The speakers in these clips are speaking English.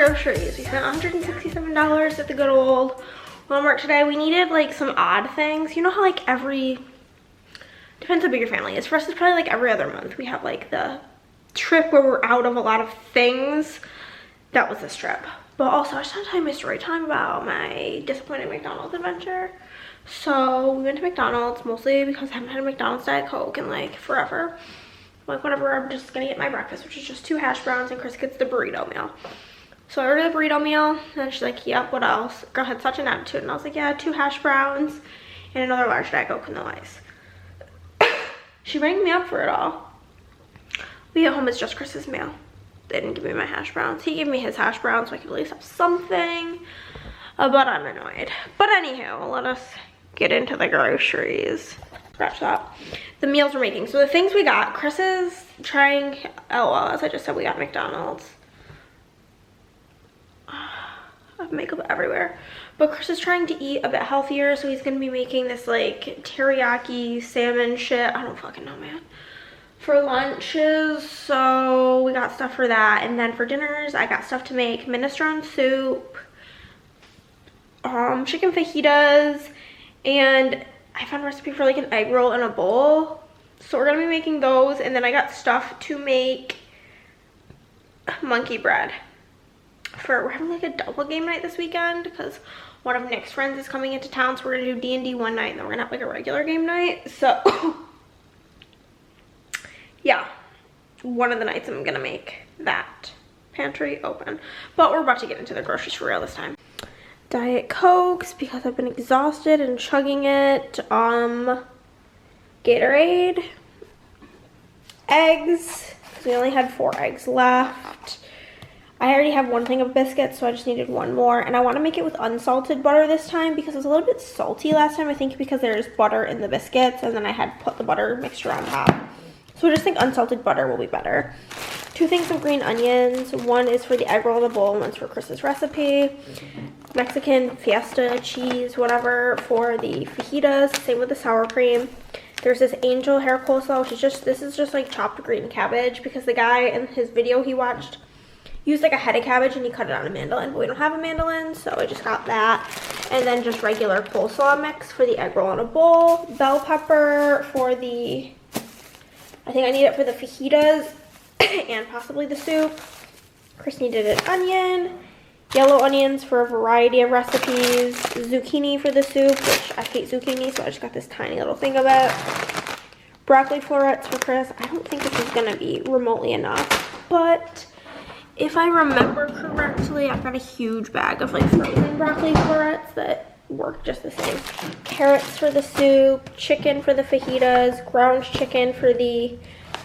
groceries. We spent $167 at the good old Walmart today. We needed like some odd things. You know how like depends how big your family is. For us, it's probably like every other month. We have like the trip where we're out of a lot of things. That was this trip. But also, I just want to tell you my story time about my disappointing McDonald's adventure. So we went to McDonald's mostly because I haven't had a McDonald's Diet Coke in like forever. Like whatever, I'm just gonna get my breakfast, which is just 2 hash browns, and Chris gets the burrito meal. So I ordered the burrito meal, and she's like, yep, what else? Girl had such an attitude, and I was like, yeah, 2 hash browns and another large Diet Coke and no ice. She rang me up for it all. We get home, it's just Chris's meal. They didn't give me my hash browns. He gave me his hash browns so I could at least have something. But I'm annoyed. But anywho, let us get into the groceries. Scratch that. The meals we're making. So the things we got, Chris is trying, oh well, as I just said, we got McDonald's. I have makeup everywhere. But Chris is trying to eat a bit healthier, so he's gonna be making this like teriyaki salmon shit. I don't fucking know, man. For lunches, so we got stuff for that. And then for dinners, I got stuff to make minestrone soup, chicken fajitas, and I found a recipe for like an egg roll in a bowl. So we're gonna be making those. And then I got stuff to make monkey bread. We're having like a double game night this weekend because one of Nick's friends is coming into town, so we're gonna do D&D one night and then we're gonna have like a regular game night. So yeah, one of the nights I'm gonna make that pantry open. But we're about to get into the groceries for real this time. Diet Cokes because I've been exhausted and chugging it. Gatorade. Eggs, because we only had 4 eggs left. I already have 1 thing of biscuits, so I just needed 1 more. And I want to make it with unsalted butter this time because it was a little bit salty last time. I think because there's butter in the biscuits and then I had put the butter mixture on top. So I just think unsalted butter will be better. 2 things of green onions. 1 is for the egg roll in the bowl, and 1's for Chris's recipe. Mexican fiesta cheese, whatever, for the fajitas. Same with the sour cream. There's this angel hair coleslaw, which is just, this is just like chopped green cabbage because the guy in his video he watched used like a head of cabbage and he cut it on a mandolin, but we don't have a mandolin, so I just got that. And then just regular coleslaw mix for the egg roll in a bowl. Bell pepper for the, I think I need it for the fajitas and possibly the soup. Chris needed an onion. Yellow onions for a variety of recipes. Zucchini for the soup, which I hate zucchini, so I just got this tiny little thing of it. Broccoli florets for Chris. I don't think this is going to be remotely enough, but if I remember correctly, I've got a huge bag of like frozen broccoli florets that work just the same. Carrots for the soup, chicken for the fajitas, ground chicken for the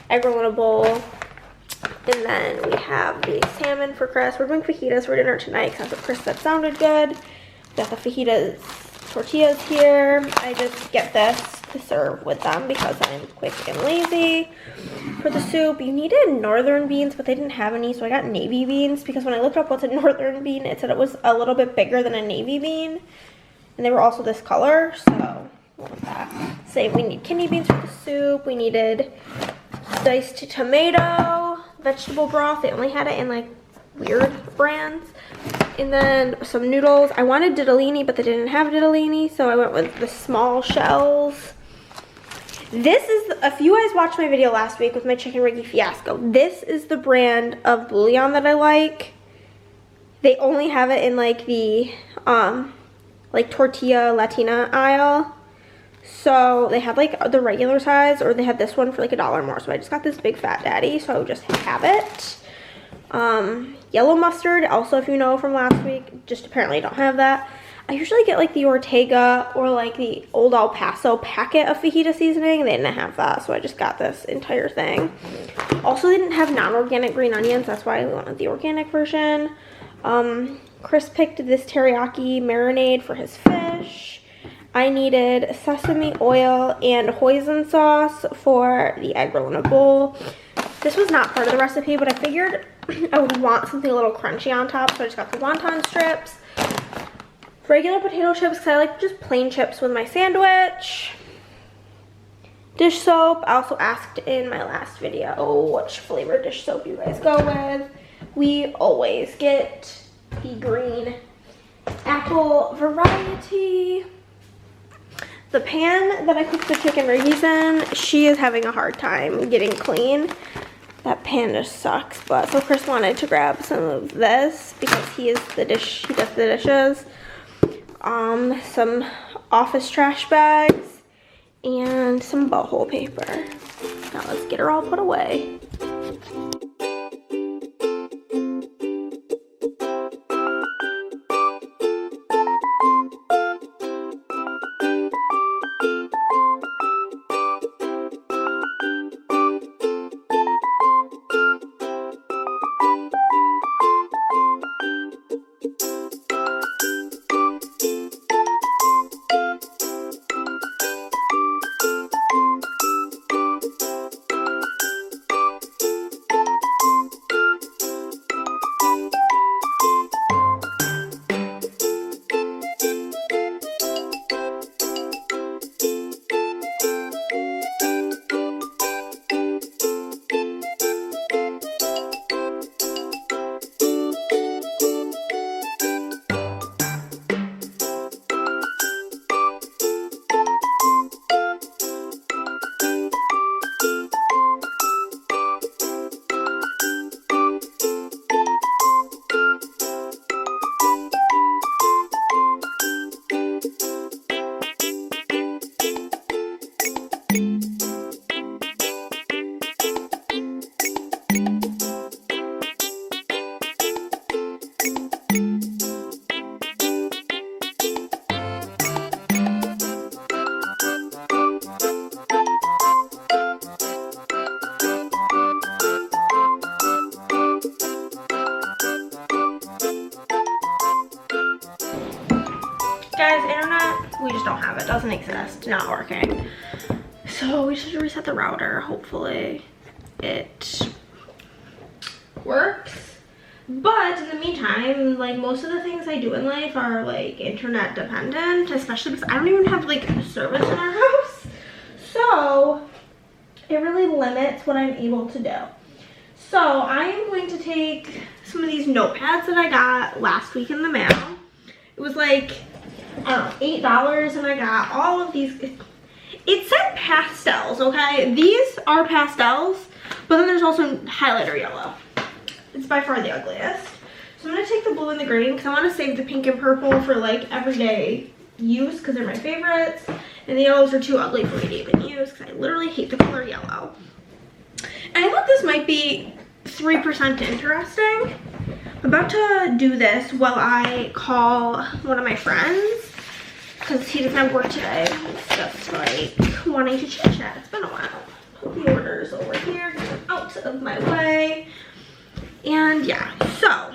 egg roll in a bowl. And then we have the salmon for Chris. We're doing fajitas for dinner tonight because that's what Chris said sounded good. Got the fajitas tortillas here. I just get this to serve with them because I'm quick and lazy. For the soup, you needed northern beans, but they didn't have any, so I got navy beans because when I looked up what's a northern bean, it said it was a little bit bigger than a navy bean. And they were also this color, so we'll want that. Same, we need kidney beans for the soup. We needed diced tomato, vegetable broth. They only had it in like weird brands. And then some noodles. I wanted ditalini, but they didn't have ditalini, so I went with the small shells. This is, if you guys watched my video last week with my chicken riggy fiasco, this is the brand of bouillon that I like. They only have it in like the like tortilla Latina aisle. So they had like the regular size, or they had this one for like $1 more. So I just got this big fat daddy, so I would just have it. Yellow mustard, also if you know from last week, just apparently don't have that. I usually get like the Ortega or like the Old El Paso packet of fajita seasoning. They didn't have that, so I just got this entire thing. Also, they didn't have non-organic green onions. That's why we wanted the organic version. Chris picked this teriyaki marinade for his fish. I needed sesame oil and hoisin sauce for the egg roll in a bowl. This was not part of the recipe, but I figured I would want something a little crunchy on top, so I just got the wonton strips. Regular potato chips, because I like just plain chips with my sandwich. Dish soap. I also asked in my last video which flavor dish soap you guys go with. We always get the green apple variety. The pan that I cooked the chicken riggies in, she is having a hard time getting clean. That pan just sucks, but so Chris wanted to grab some of this because he does the dishes. Some office trash bags and some butthole paper. Now let's get her all put away. Guys, internet, we just don't have it. Doesn't exist. Not working. So we should reset the router. Hopefully it works. But in the meantime, like most of the things I do in life are like internet dependent, especially because I don't even have like service in our house. So it really limits what I'm able to do. So I am going to take some of these notepads that I got last week in the mail. It was like, I don't know, $8, and I got all of these. It said pastels, okay? These are pastels, but then there's also highlighter yellow. It's by far the ugliest. So I'm gonna take the blue and the green because I want to save the pink and purple for like everyday use because they're my favorites. And the yellows are too ugly for me to even use because I literally hate the color yellow. And I thought this might be 3% interesting. I'm about to do this while I call one of my friends because he doesn't have work today. He's just like wanting to chit chat. It's been a while. Put the orders over here, get them out of my way. And yeah, so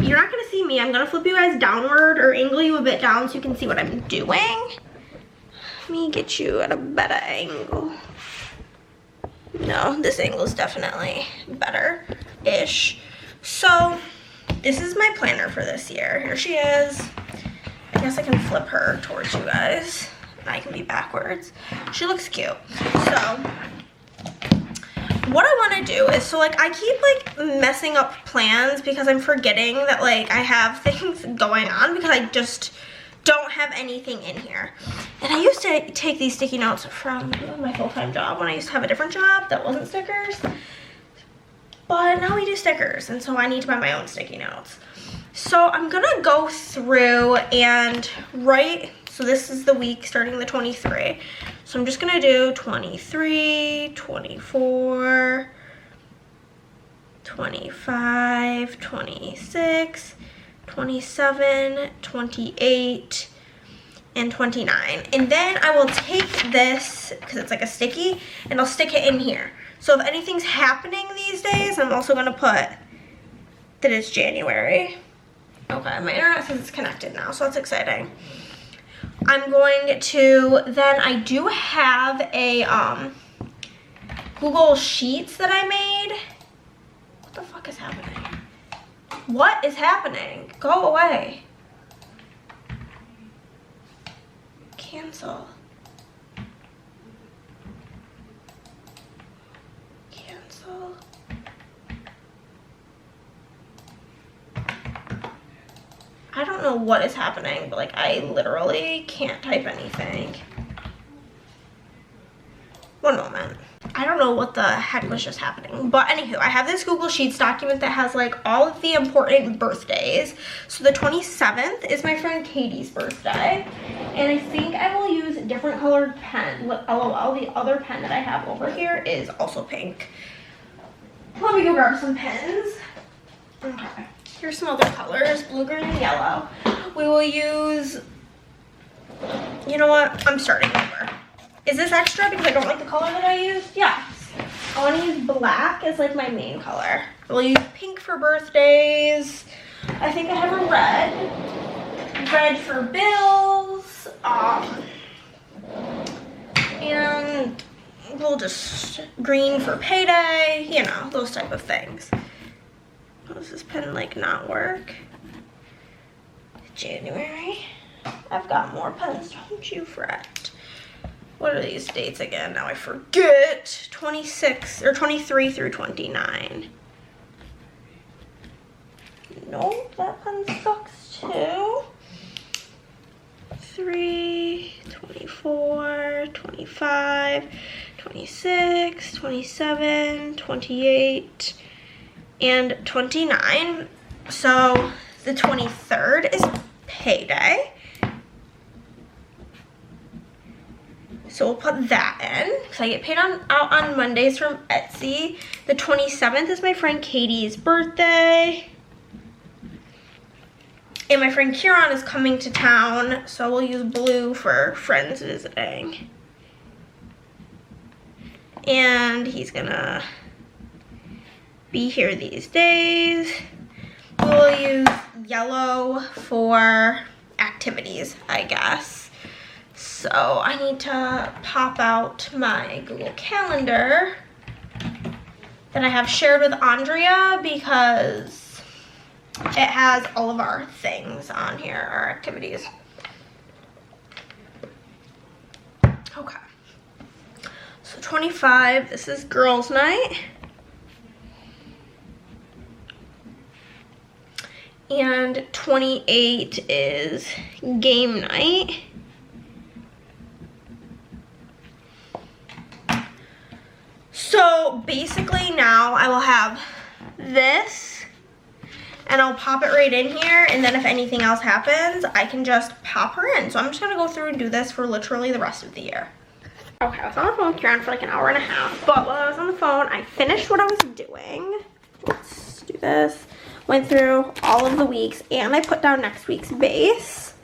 you're not gonna see me. I'm gonna flip you guys downward or angle you a bit down so you can see what I'm doing. Let me get you at a better angle. No, this angle is definitely better-ish. So this is my planner for this year. Here she is. I guess I can flip her towards you guys. I can be backwards. She looks cute. So what I want to do is, so like I keep like messing up plans because I'm forgetting that like I have things going on because I just don't have anything in here. And I used to take these sticky notes from my full-time job when I used to have a different job that wasn't stickers. But now we do stickers, and so I need to buy my own sticky notes. So I'm gonna go through and write, so this is the week starting the 23. So I'm just gonna do 23, 24, 25, 26, 27, 28, and 29. And then I will take this, because it's like a sticky, and I'll stick it in here. So if anything's happening these days, I'm also gonna put that it's January. Okay, my internet says it's connected now, so that's exciting. I'm going to, then I do have a Google Sheets that I made. What the fuck is happening? What is happening? Go away. Cancel. Cancel. know what is happening, but like I literally can't type anything. One moment. I don't know what the heck was just happening. But anywho, I have this Google Sheets document that has like all of the important birthdays. So the 27th is my friend Katie's birthday. And I think I will use a different colored pen. LOL, the other pen that I have over here is also pink. Let me go grab some pens. Okay. Here's some other colors, blue, green, and yellow. We will use, you know what? I'm starting over. Is this extra because I don't like the color that I used? Yes. I want to use black as like my main color. We'll use pink for birthdays. I think I have a red. Red for bills. And we'll just green for payday. You know, those type of things. Does this pen like not work? January. I've got more pens, don't you fret. What are these dates again? Now I forget. 26 or 23 through 29. Nope, that pen sucks too. 3, 24, 25, 26, 27, 28, and 29. So the 23rd is payday. So we'll put that in because I get paid out on Mondays from Etsy. The 27th is my friend Katie's birthday. And my friend Kieran is coming to town, so we'll use blue for friends visiting. And he's gonna be here these days. We'll use yellow for activities, I guess. So I need to pop out my Google Calendar that I have shared with Andrea because it has all of our things on here, our activities. Okay. So 25, this is girls' night. And 28 is game night. So basically now I will have this and I'll pop it right in here, and then if anything else happens, I can just pop her in. So I'm just gonna go through and do this for literally the rest of the year. Okay, I was on the phone with Kieran for like an hour and a half, but while I was on the phone, I finished what I was doing. Let's do this. Went through all of the weeks, and I put down next week's base,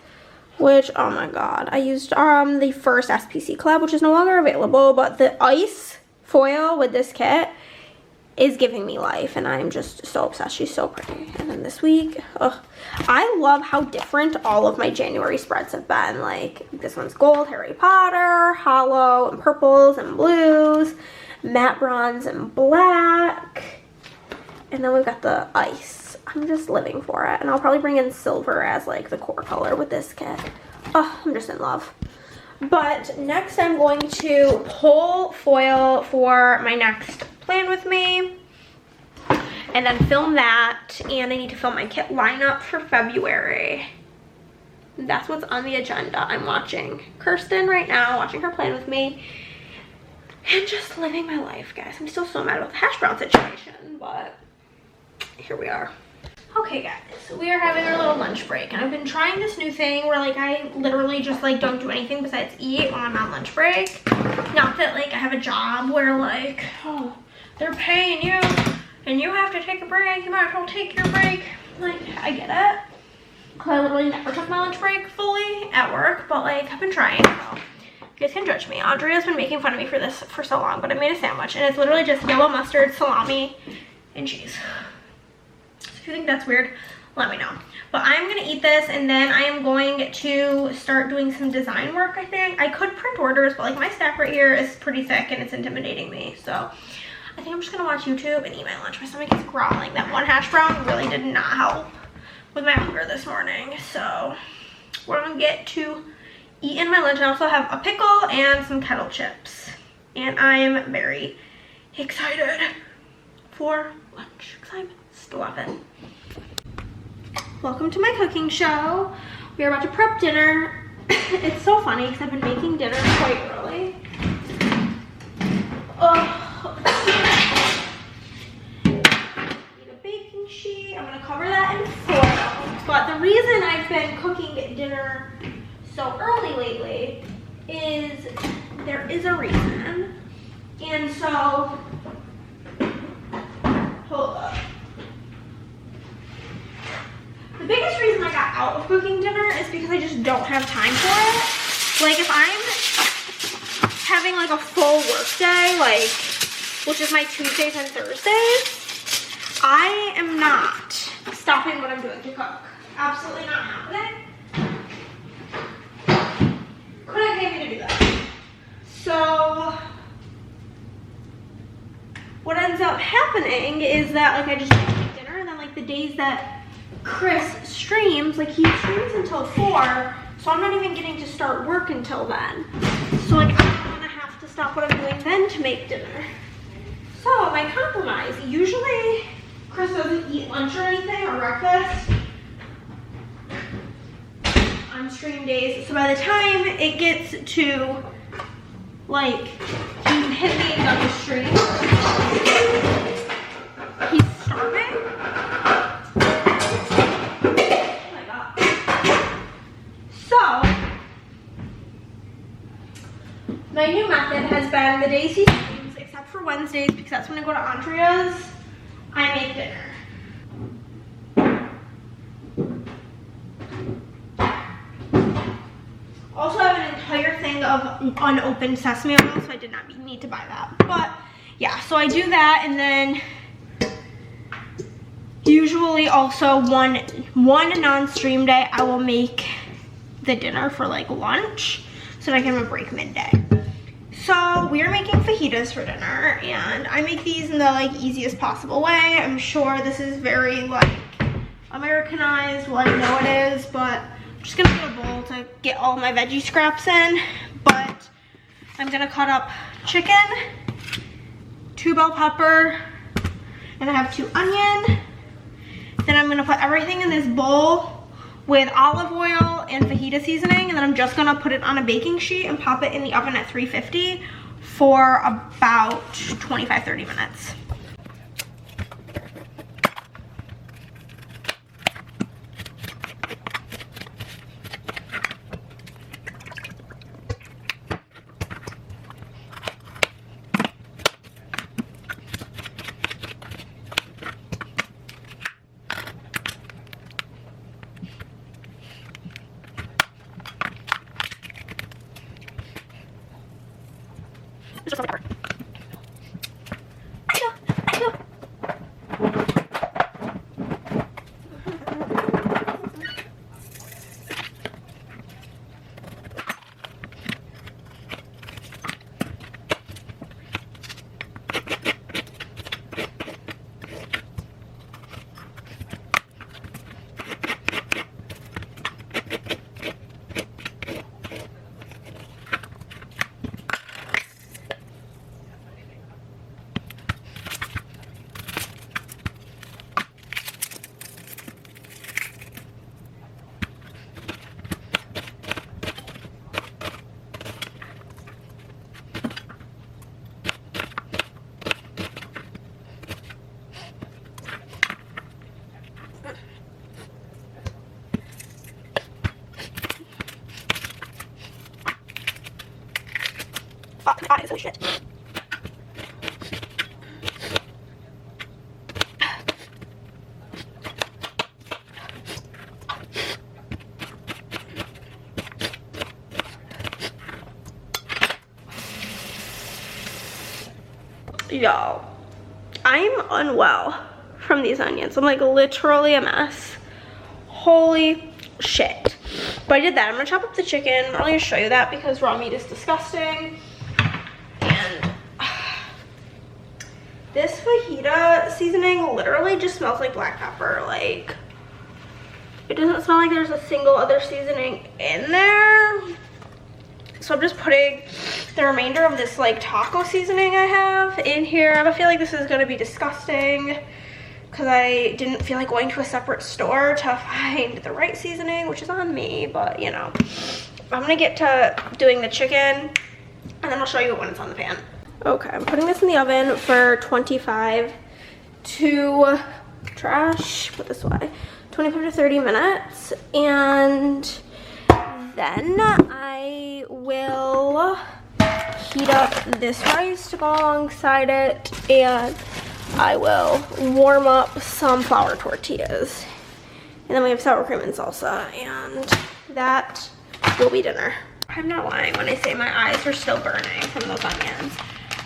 which, oh my god, I used the first SPC collab, which is no longer available, but the ice foil with this kit is giving me life, and I'm just so obsessed. She's so pretty. And then this week, I love how different all of my January spreads have been. Like, this one's gold, Harry Potter, hollow, and purples, and blues, matte bronze, and black. And then we've got the ice. I'm just living for it. And I'll probably bring in silver as, like, the core color with this kit. Oh, I'm just in love. But next I'm going to pull foil for my next plan with me. And then film that. And I need to film my kit lineup for February. That's what's on the agenda. I'm watching Kirsten right now, watching her plan with me. And just living my life, guys. I'm still so mad about the hash brown situation, but here we are. Okay guys, so we are having our little lunch break, and I've been trying this new thing where like I literally just like don't do anything besides eat when I'm on lunch break. Not that like I have a job where like, oh, they're paying you and you have to take a break, you might as well take your break. Like, I get it. I literally never took my lunch break fully at work, but like I've been trying, so you guys can judge me. Andrea's been making fun of me for this for so long, but I made a sandwich and it's literally just yellow mustard, salami, and cheese. If you think that's weird, let me know. But I'm gonna eat this, and then I am going to start doing some design work, I think. I could print orders, but like my stack right here is pretty thick and it's intimidating me. So I think I'm just gonna watch YouTube and eat my lunch. My stomach is growling. That one hash brown really did not help with my hunger this morning. So we're gonna get to eating my lunch. I also have a pickle and some kettle chips. And I am very excited for lunch because I'm starving. welcome to my cooking show. We are about to prep dinner. It's so funny because I've been making dinner quite early. Need a baking sheet. I'm gonna cover that in foil. But the reason I've been cooking dinner so early lately is there is a reason. And so, hold up. The biggest reason I got out of cooking dinner is because I just don't have time for it. Like if I'm having like a full work day, like, which is my Tuesdays and Thursdays, I am not stopping what I'm doing to cook. Absolutely not happening. Couldn't pay me to do that. So, what ends up happening is that like I just make dinner, and then like the days that Chris streams, like he streams until 4, so I'm not even getting to start work until then. So like I'm gonna have to stop what I'm doing then to make dinner. So my compromise, usually Chris doesn't eat lunch or anything or breakfast on stream days. So by the time it gets to like him being done with stream, he's starving. My new method has been the days he streams, except for Wednesdays, because that's when I go to Andrea's, I make dinner. Also, I have an entire thing of unopened sesame oil, so I did not need to buy that. But yeah, so I do that, and then usually also one non-stream day, I will make the dinner for like lunch, so that I can have a break midday. So we are making fajitas for dinner, and I make these in the like easiest possible way. I'm sure this is very like Americanized, well I know it is, but I'm just gonna get a bowl to get all my veggie scraps in. But I'm gonna cut up chicken, 2 bell pepper, and I have 2 onion. Then I'm gonna put everything in this bowl with olive oil and fajita seasoning, and then I'm just gonna put it on a baking sheet and pop it in the oven at 350 for about 25-30 minutes. Just pepper. Fuck, my eyes, holy shit. Y'all, I'm unwell from these onions. I'm like literally a mess. Holy shit. But I did that. I'm gonna chop up the chicken. I'm not gonna show you that because raw meat is disgusting. And this fajita seasoning literally just smells like black pepper. Like, it doesn't smell like there's a single other seasoning in there. So I'm just putting the remainder of this like taco seasoning I have in here. I feel like this is gonna be disgusting because I didn't feel like going to a separate store to find the right seasoning, which is on me, but you know. I'm gonna get to doing the chicken, and then I'll show you when it's on the pan. Okay, I'm putting this in the oven for 25 to, trash, put this away, 25 to 30 minutes, and then I will heat up this rice to go alongside it, and I will warm up some flour tortillas. And then we have sour cream and salsa, and that will be dinner. I'm not lying when I say my eyes are still burning from those onions.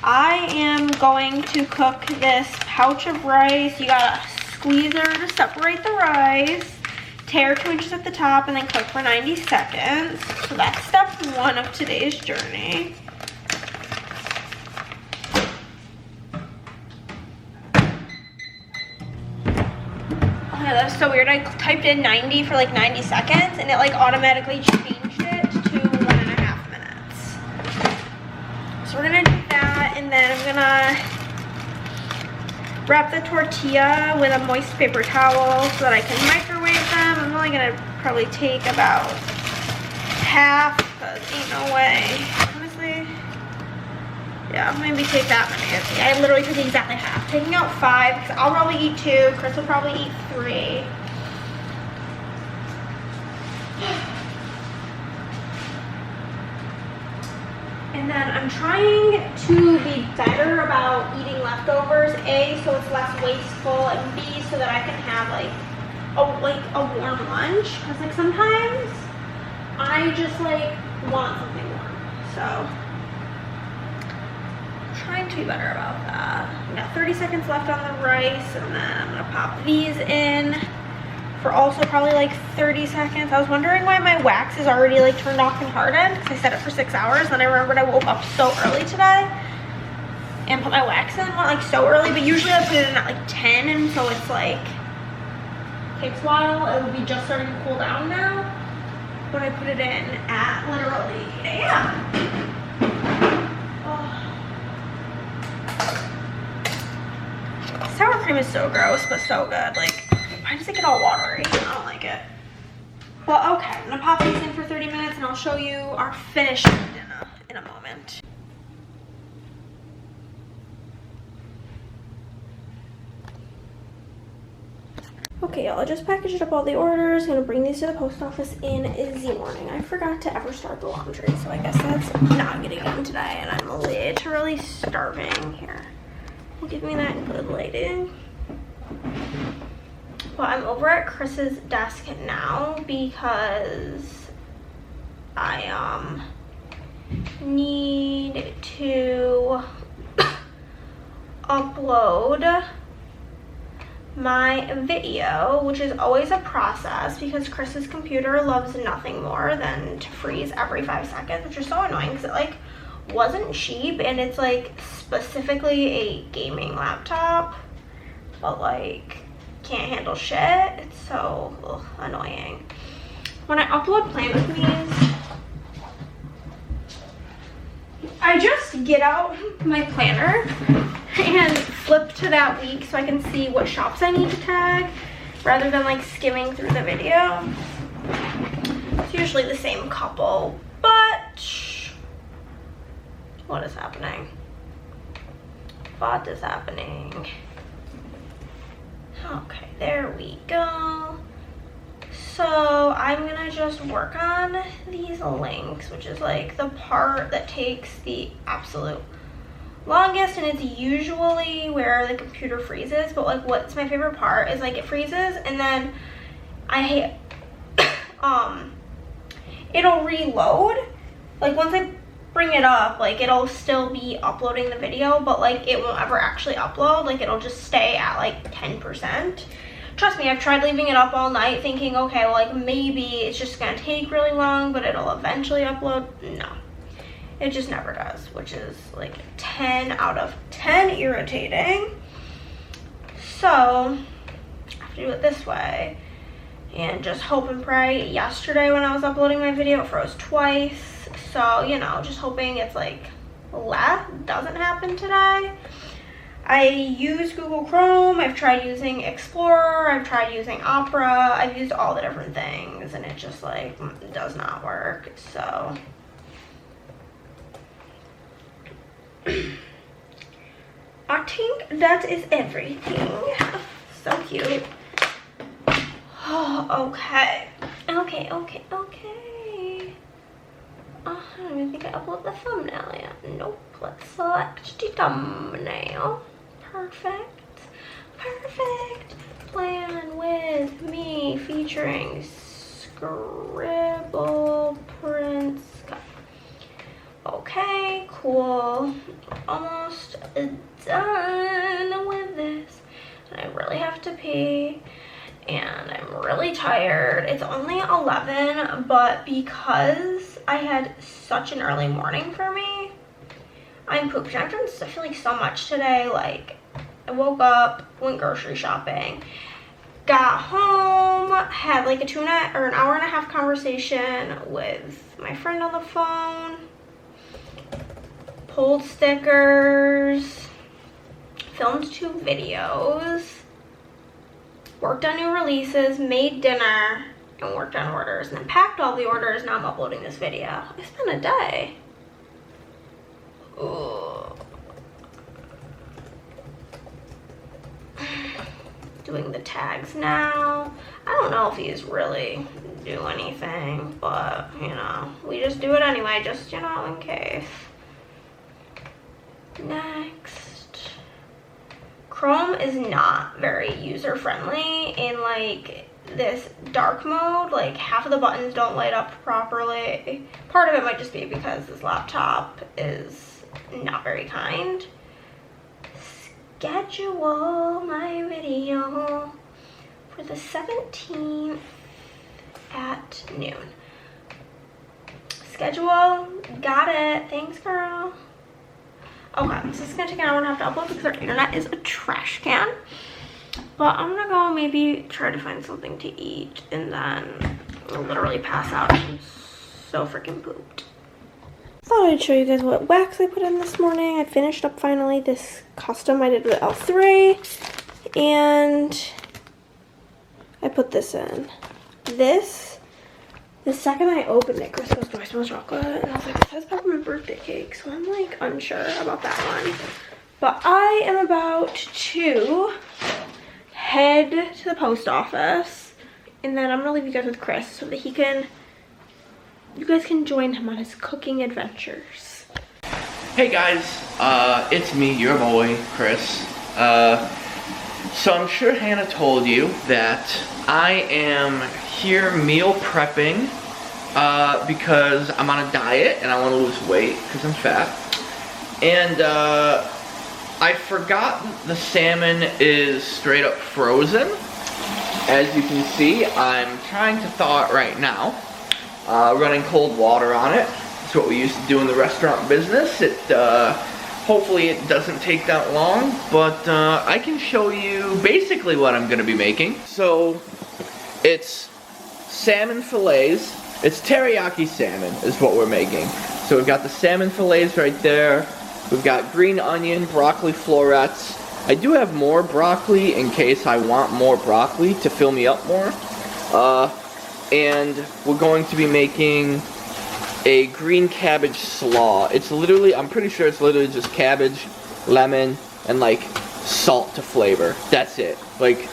I am going to cook this pouch of rice. You got a squeezer to separate the rice, tear 2 inches at the top, and then cook for 90 seconds. So that's step 1 of today's journey. Oh yeah, that's so weird. I typed in 90 for like 90 seconds, and it like automatically changed it to 1.5 minutes. So we're gonna do that, and then I'm gonna wrap the tortilla with a moist paper towel so that I can microwave them. I'm only gonna probably take about half, because ain't no way. Honestly, yeah, maybe take that many. I literally took exactly half. Taking out 5, because I'll probably eat 2. Chris will probably eat 3. And then I'm trying to be better about eating leftovers. A, so it's less wasteful, and B, so that I can have like a warm lunch. Because like sometimes I just like want something warm. So I'm trying to be better about that. We got 30 seconds left on the rice, and then I'm gonna pop these in for also probably like 30 seconds. I was wondering why my wax is already like turned off and hardened, because I set it for 6 hours. Then I remembered I woke up so early today and put my wax in like so early, but usually I put it in at like 10, and so it's like takes a while. It would be just starting to cool down now, but I put it in at literally 8 a.m. Sour cream is so gross, but so good. Like, why does it get all watery? I don't like it. Well, okay, I'm gonna pop these in for 30 minutes, and I'll show you our finished dinner in a moment. Okay, y'all, I just packaged up all the orders. Gonna bring these to the post office in the morning. I forgot to ever start the laundry, so I guess that's not getting done today, and I'm literally starving here. Give me that good lighting. Well, I'm over at Chris's desk now because I need to upload my video, which is always a process because Chris's computer loves nothing more than to freeze every 5 seconds, which is so annoying because it like wasn't cheap, and it's like specifically a gaming laptop, but like can't handle shit. It's so annoying. When I upload plan with me's, I just get out my planner and flip to that week so I can see what shops I need to tag rather than like skimming through the video. It's usually the same couple, but what is happening? What is happening? Okay, there we go. So I'm gonna just work on these links, which is like the part that takes the absolute longest, and it's usually where the computer freezes. But like what's my favorite part is like it freezes, and then it'll reload. Like once I bring it up, like it'll still be uploading the video, but like it won't ever actually upload. Like it'll just stay at like 10%. Trust me, I've tried leaving it up all night thinking, okay, well like maybe it's just gonna take really long, but it'll eventually upload. No, it just never does, which is like 10 out of 10 irritating. So I have to do it this way and just hope and pray. Yesterday when I was uploading my video, it froze twice. So, you know, just hoping it's like doesn't happen today. I use Google Chrome, I've tried using Explorer, I've tried using Opera, I've used all the different things, and it just like does not work, so. I think that is everything. So cute. Oh, okay. Okay. I don't even think I uploaded the thumbnail yet. Nope. Let's select the thumbnail. Perfect. Plan with me featuring Scribble Prince. Okay, cool. Almost done with this. And I really have to pee. And I'm really tired. It's only 11, but because I had such an early morning for me, I'm pooped. I've done, I feel like, so much today. Like, I woke up, went grocery shopping, got home, had like an hour and a half conversation with my friend on the phone, pulled stickers, filmed 2 videos, worked on new releases, made dinner, and worked on orders, and then packed all the orders. Now I'm uploading this video. It's been a day. Ugh. Doing the tags now. I don't know if these really do anything, but, you know, we just do it anyway, just, you know, in case. Next. Chrome is not very user-friendly in, like, this dark mode. Like, half of the buttons don't light up properly. Part of it might just be because this laptop is not very kind. Schedule my video for the 17th at noon. Schedule, got it. Thanks, girl. Okay, so this is gonna take an hour and a half to upload because our internet is a trash can. But I'm gonna go maybe try to find something to eat and then I'll literally pass out. I'm so freaking pooped. Thought I'd show you guys what wax I put in this morning. I finished up finally this custom I did with L3 and I put this in. The second I opened it, Chris goes, "Do I smell chocolate?" And I was like, "It says peppermint birthday cake," so I'm like unsure about that one. But I am about to head to the post office and then I'm gonna leave you guys with Chris so that you guys can join him on his cooking adventures. Hey guys, it's me, your boy, Chris. So I'm sure Hannah told you that I am here meal prepping because I'm on a diet and I want to lose weight because I'm fat. And I forgot the salmon is straight up frozen. As you can see, I'm trying to thaw it right now. Running cold water on it. That's what we used to do in the restaurant business. Hopefully it doesn't take that long, but I can show you basically what I'm gonna be making. So it's salmon fillets. It's teriyaki salmon is what we're making. So we've got the salmon fillets right there. We've got green onion, broccoli florets. I do have more broccoli in case I want more broccoli to fill me up more. And we're going to be making a green cabbage slaw. It's literally, I'm pretty sure it's literally just cabbage, lemon, and like salt to flavor. That's it. Like,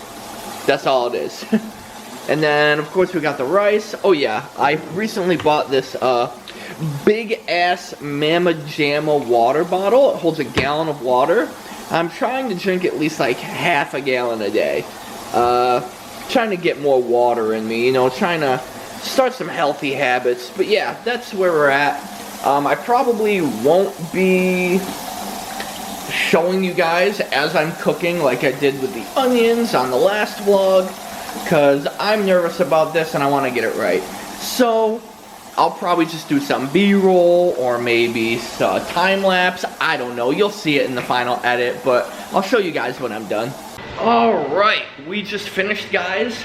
that's all it is. And then, of course, we got the rice. Oh yeah, I recently bought this big ass Mama Jamma water bottle. It holds a gallon of water. I'm trying to drink at least like half a gallon a day. Trying to get more water in me, you know, trying to start some healthy habits. But yeah, that's where we're at. I probably won't be showing you guys as I'm cooking like I did with the onions on the last vlog, because I'm nervous about this and I want to get it right. So I'll probably just do some B-roll or maybe a time-lapse. I don't know. You'll see it in the final edit, but I'll show you guys when I'm done. Alright, we just finished, guys.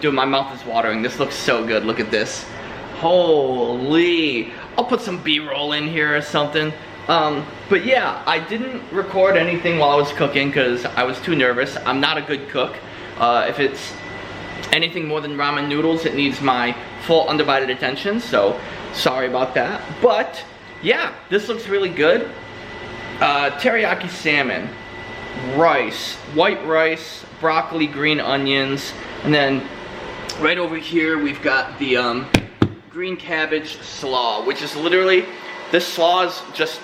Dude, my mouth is watering. This looks so good. Look at this. Holy. I'll put some B-roll in here or something. But yeah, I didn't record anything while I was cooking because I was too nervous. I'm not a good cook. If it's anything more than ramen noodles, it needs my full undivided attention, so sorry about that. But yeah, this looks really good. Teriyaki salmon, rice, white rice, broccoli, green onions, and then right over here we've got the green cabbage slaw, which is literally, this slaw is just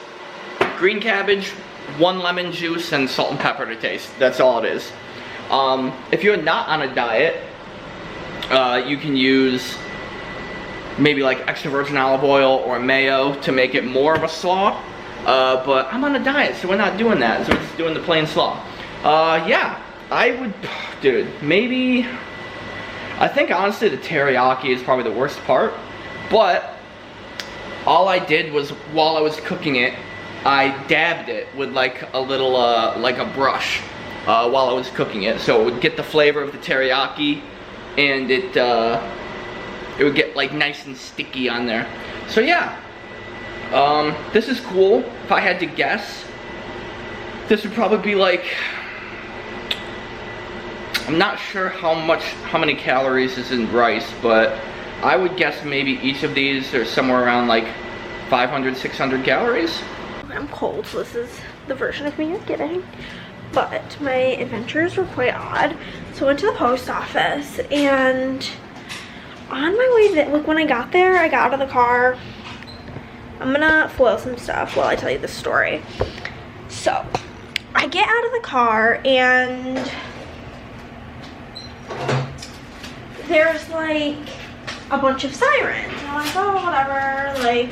green cabbage, 1 lemon juice, and salt and pepper to taste. That's all it is. If you're not on a diet, you can use maybe like extra virgin olive oil or mayo to make it more of a slaw. But I'm on a diet, so we're not doing that. So we're just doing the plain slaw. Yeah, I would, dude, maybe, I think honestly the teriyaki is probably the worst part. But all I did was, while I was cooking it, I dabbed it with like a little, like a brush while I was cooking it. So it would get the flavor of the teriyaki, and it would get like nice and sticky on there. So yeah, this is cool. If I had to guess, this would probably be like, I'm not sure how many calories is in rice, but I would guess maybe each of these are somewhere around like 500, 600 calories. I'm cold, so this is the version of me you're getting. But my adventures were quite odd. So I went to the post office, and on my way there, like when I got there, I got out of the car. I'm gonna foil some stuff while I tell you this story. So I get out of the car, and there's like a bunch of sirens. And I'm like, oh, whatever, like,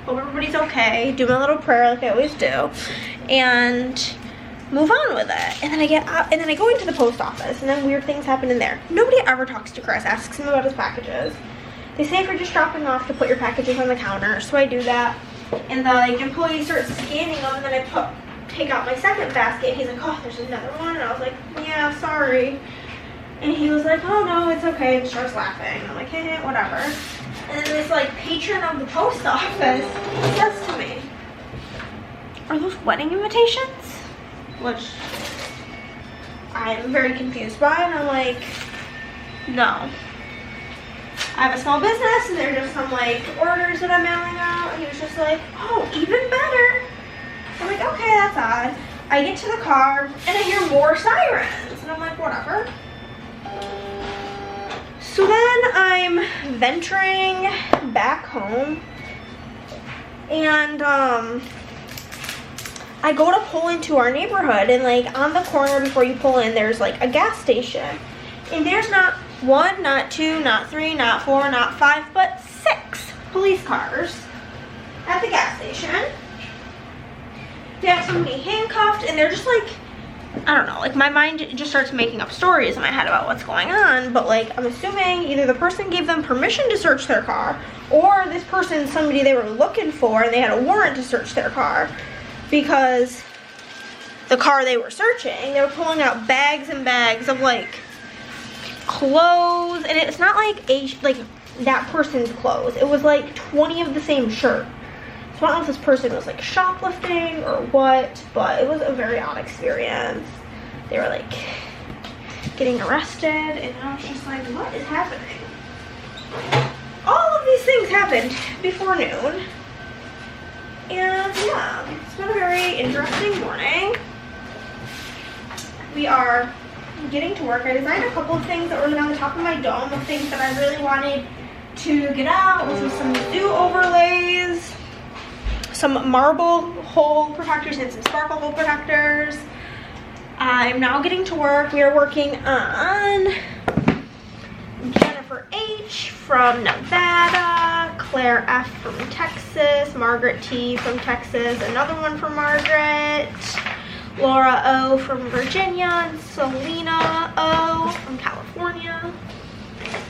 hope everybody's okay. Do my little prayer like I always do, and move on with it. And then I get up, and then I go into the post office, and then weird things happen in there. Nobody ever talks to Chris, asks him about his packages. They say if you're just dropping off to put your packages on the counter, so I do that. And the like employee starts scanning them, and then I take out my second basket, and he's like, oh, there's another one. And I was like, yeah, sorry. And he was like, oh no, it's okay, and starts laughing. I'm like, hey, whatever. And then this like patron of the post office says to me, are those wedding invitations? Which I'm very confused by, and I'm like, no. I have a small business, and they're just some like orders that I'm mailing out. And he was just like, oh, even better. I'm like, okay, that's odd. I get to the car, and I hear more sirens, and I'm like, whatever. So then I'm venturing back home, and I go to pull into our neighborhood, and like on the corner before you pull in, there's like a gas station, and there's not 1, not 2, not 3, not 4, not 5, but 6 police cars at the gas station. They have somebody handcuffed, and they're just like, I don't know, like my mind just starts making up stories in my head about what's going on, but like I'm assuming either the person gave them permission to search their car, or this person, somebody they were looking for, and they had a warrant to search their car, because the car they were searching, they were pulling out bags and bags of like clothes, and it's not like that person's clothes. It was like 20 of the same shirt. So I don't know if this person was like shoplifting or what, but it was a very odd experience. They were like getting arrested, and I was just like, what is happening? All of these things happened before noon. And yeah, it's been a very interesting morning. We are getting to work. I designed a couple of things that were on the top of my dome of things that I really wanted to get out, which was some zoo overlays, some marble hole protectors, and some sparkle hole protectors. I'm now getting to work. We are working on Jennifer H. from Nevada, Claire F. from Texas, Margaret T. from Texas, another one from Margaret, Laura O. from Virginia, and Selena O. from California.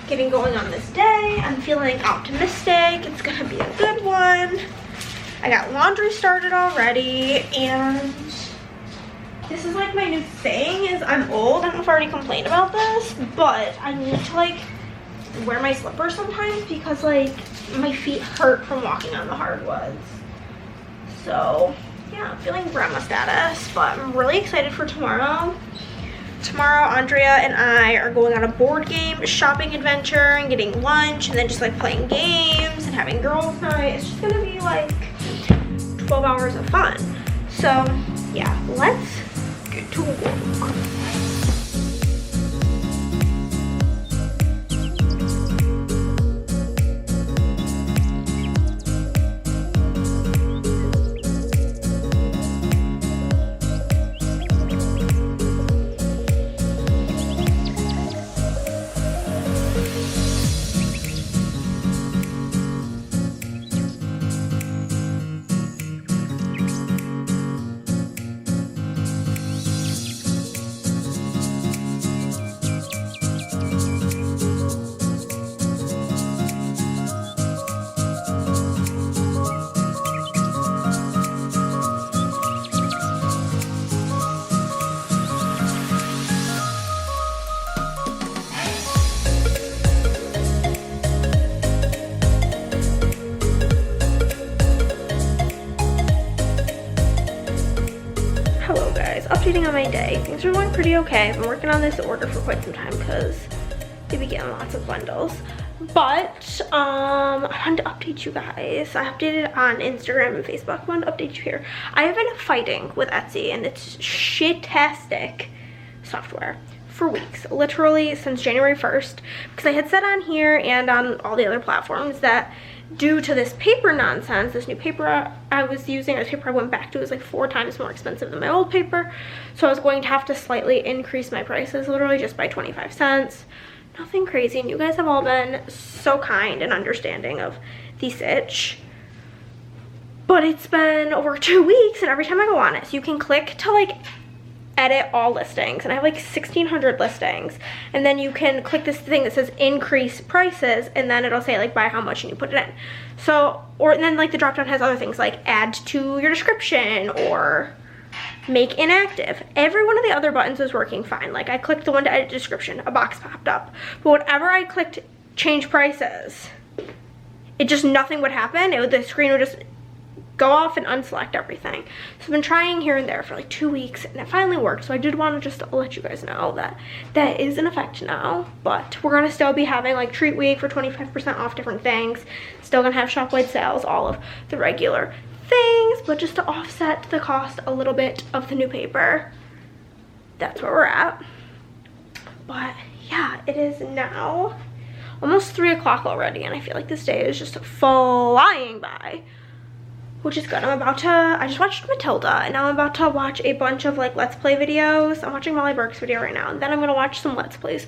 Getting going on this day. I'm feeling optimistic. It's gonna be a good one. I got laundry started already, and this is like my new thing is I'm old. I don't know if I already complained about this, but I need to like wear my slippers sometimes because like my feet hurt from walking on the hardwoods. So yeah, I'm feeling grandma status, but I'm really excited for tomorrow. Tomorrow, Andrea and I are going on a board game shopping adventure and getting lunch and then just like playing games and having girls' night. It's just gonna be like 12 hours of fun. So yeah, let's get to work. Updating on my day. Things are going pretty okay. I've been working on this order for quite some time because they be getting lots of bundles. But I wanted to update you guys. I updated on Instagram and Facebook. I wanted to update you here. I have been fighting with Etsy and it's shitastic software for weeks, literally since January 1st, because I had said on here and on all the other platforms that due to this paper nonsense, this new paper I was using, or this paper I went back to, was like 4 times more expensive than my old paper. So I was going to have to slightly increase my prices, literally just by 25 cents. Nothing crazy, and you guys have all been so kind and understanding of the sitch. But it's been over 2 weeks, and every time I go on it, so you can click to like edit all listings, and I have like 1,600 listings, and then you can click this thing that says increase prices, and then it'll say like by how much, and you put it in. So, or and then like the drop down has other things like add to your description or make inactive. Every one of the other buttons was working fine. Like I clicked the one to edit description, a box popped up, but whenever I clicked change prices, it just, nothing would happen. The screen would just go off and unselect everything. So I've been trying here and there for like 2 weeks, and it finally worked. So I did want to just let you guys know that that is in effect now, but we're gonna still be having like treat week for 25% off different things. Still gonna have shop-wide sales, all of the regular things, but just to offset the cost a little bit of the new paper, that's where we're at. But yeah, it is now almost 3 o'clock already, and I feel like this day is just flying by, which is good. I just watched Matilda, and now I'm about to watch a bunch of like Let's Play videos. I'm watching Molly Burke's video right now, and then I'm gonna watch some Let's Plays,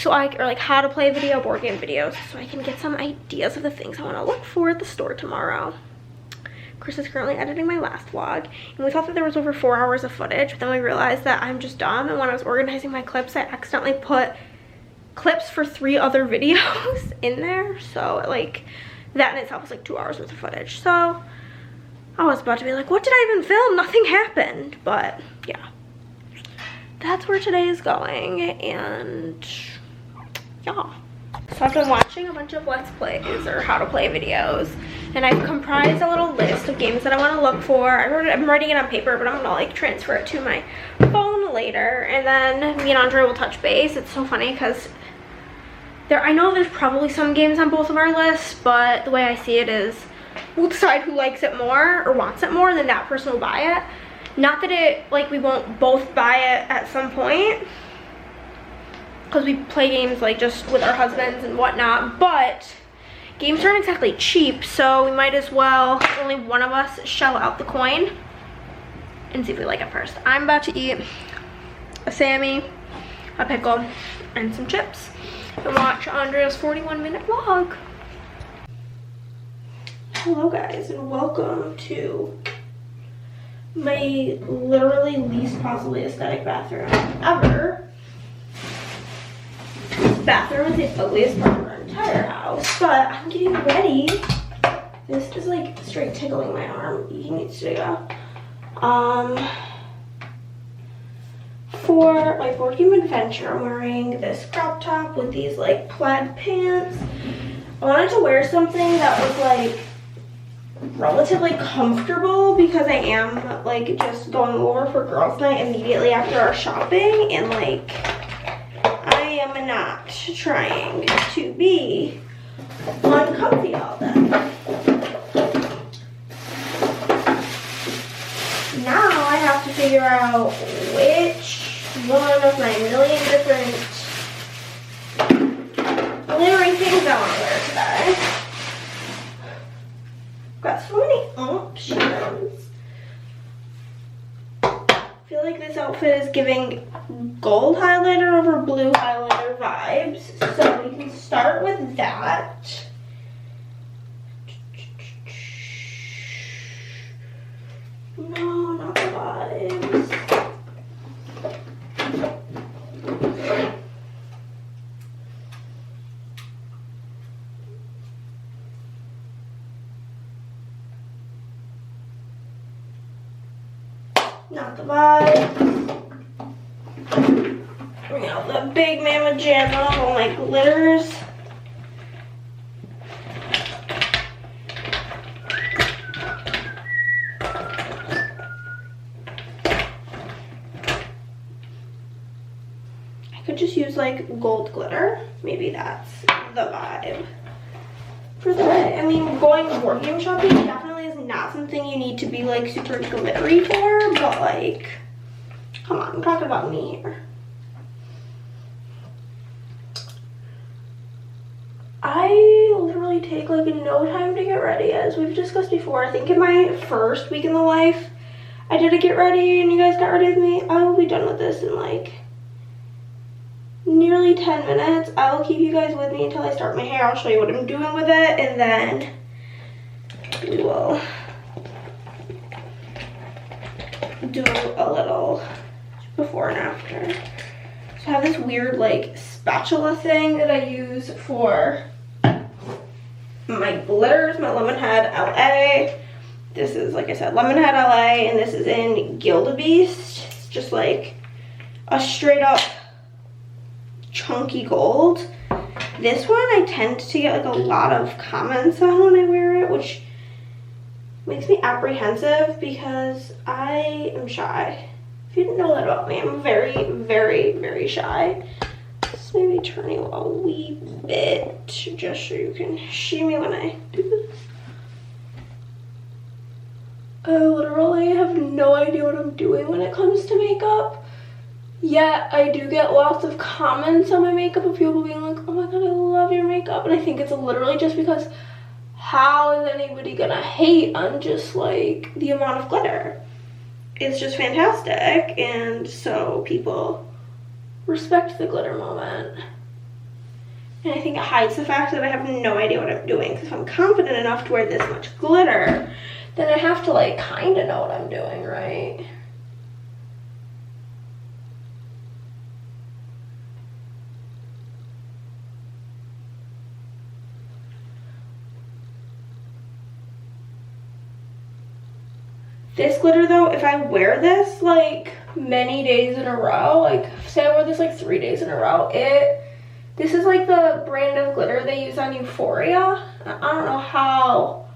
or like how to play video, board game videos, so I can get some ideas of the things I wanna look for at the store tomorrow. Chris is currently editing my last vlog, and we thought that there was over 4 hours of footage, but then we realized that I'm just dumb, and when I was organizing my clips, I accidentally put clips for 3 other videos in there, so like that in itself was like 2 hours worth of footage. So I was about to be like, what did I even film? Nothing happened. But yeah, that's where today is going, and yeah. So I've been watching a bunch of Let's Plays or how to play videos, and I've comprised a little list of games that I want to look for. I'm writing it on paper, but I'm gonna like transfer it to my phone later, and then me and Andre will touch base. It's so funny because I know there's probably some games on both of our lists, but the way I see it is we'll decide who likes it more or wants it more, and then that person will buy it. Not that we won't both buy it at some point, because we play games like just with our husbands and whatnot, but games aren't exactly cheap, so we might as well only one of us shell out the coin and see if we like it first. I'm about to eat a Sammy, a pickle, and some chips, and watch Andrea's 41-minute vlog. Hello guys, and welcome to my literally least possibly aesthetic bathroom ever. This bathroom is the ugliest part of our entire house, but I'm getting ready. This is like straight tickling my arm. He needs to go. For my board game adventure, I'm wearing this crop top with these like plaid pants. I wanted to wear something that was like relatively comfortable because I am like just going over for girls' night immediately after our shopping, and like I am not trying to be uncomfy all day. Now I have to figure out which one of my million different glittering things I want to wear today. Got so many options. I feel like this outfit is giving gold highlighter over blue highlighter vibes, so we can start with that. No, not the vibes. Not the vibes. Bring out the big mama jam of all my glitters. I could just use like gold glitter. Maybe that's the vibe for the day. I mean, going board game shopping definitely is not something you need to be like super glittery for, but like, come on, I'm talking about me here. I literally take like no time to get ready, as we've discussed before. I think in my first week in the life, I did a get ready and you guys got ready with me. I will be done with this in like nearly 10 minutes. I will keep you guys with me until I start my hair. I'll show you what I'm doing with it, and then we will do a little before and after. So I have this weird like spatula thing that I use for my glitters, my Lemon Head LA. This is, like I said, Lemon Head LA, and this is in Gildabeast. It's just like a straight up chunky gold. This one I tend to get like a lot of comments on when I wear it, which makes me apprehensive because I am shy. If you didn't know that about me, I'm very, very, very shy. Just maybe turn you a wee bit just so you can see me when I do this. I literally have no idea what I'm doing when it comes to makeup. Yet I do get lots of comments on my makeup of people being like, oh my god, I love your makeup. And I think it's literally just because how is anybody gonna hate on just like the amount of glitter? It's just fantastic, and so people respect the glitter moment. And I think it hides the fact that I have no idea what I'm doing, because if I'm confident enough to wear this much glitter, then I have to like kind of know what I'm doing, right? This glitter though, if I wear this like many days in a row, like say I wear this like 3 days in a row, this is like the brand of glitter they use on Euphoria. I don't know how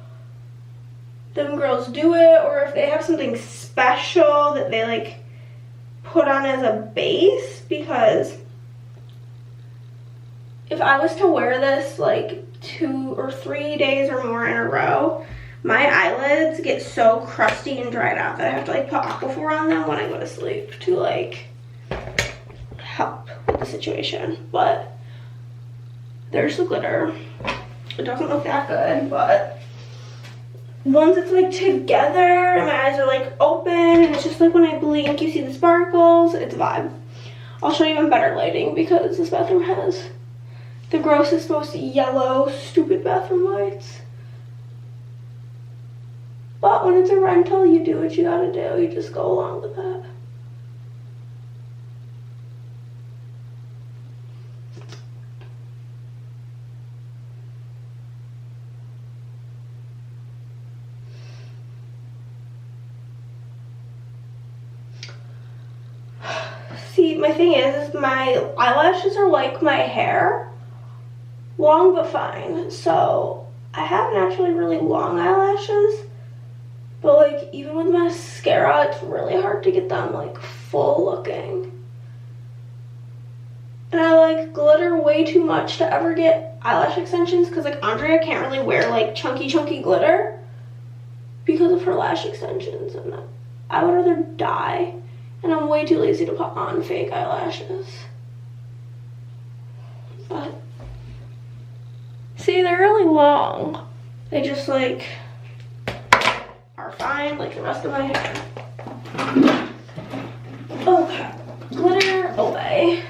them girls do it, or if they have something special that they like put on as a base, because if I was to wear this like 2 or 3 days or more in a row, my eyelids get so crusty and dried out that I have to like put Aquaphor on them when I go to sleep to like help with the situation. But there's the glitter. It doesn't look that good, but once it's like together and my eyes are like open and it's just like when I blink you see the sparkles, it's a vibe. I'll show you in better lighting because this bathroom has the grossest, most yellow, stupid bathroom lights. But when it's a rental, you do what you gotta do. You just go along with that. See, my thing is my eyelashes are like my hair. Long but fine. So I have naturally really long eyelashes, but like even with mascara, it's really hard to get them like full looking. And I like glitter way too much to ever get eyelash extensions because like Andrea can't really wear like chunky glitter because of her lash extensions, and I would rather die, and I'm way too lazy to put on fake eyelashes. But see, they're really long. They just like are fine like the rest of my hair. Okay, glitter away.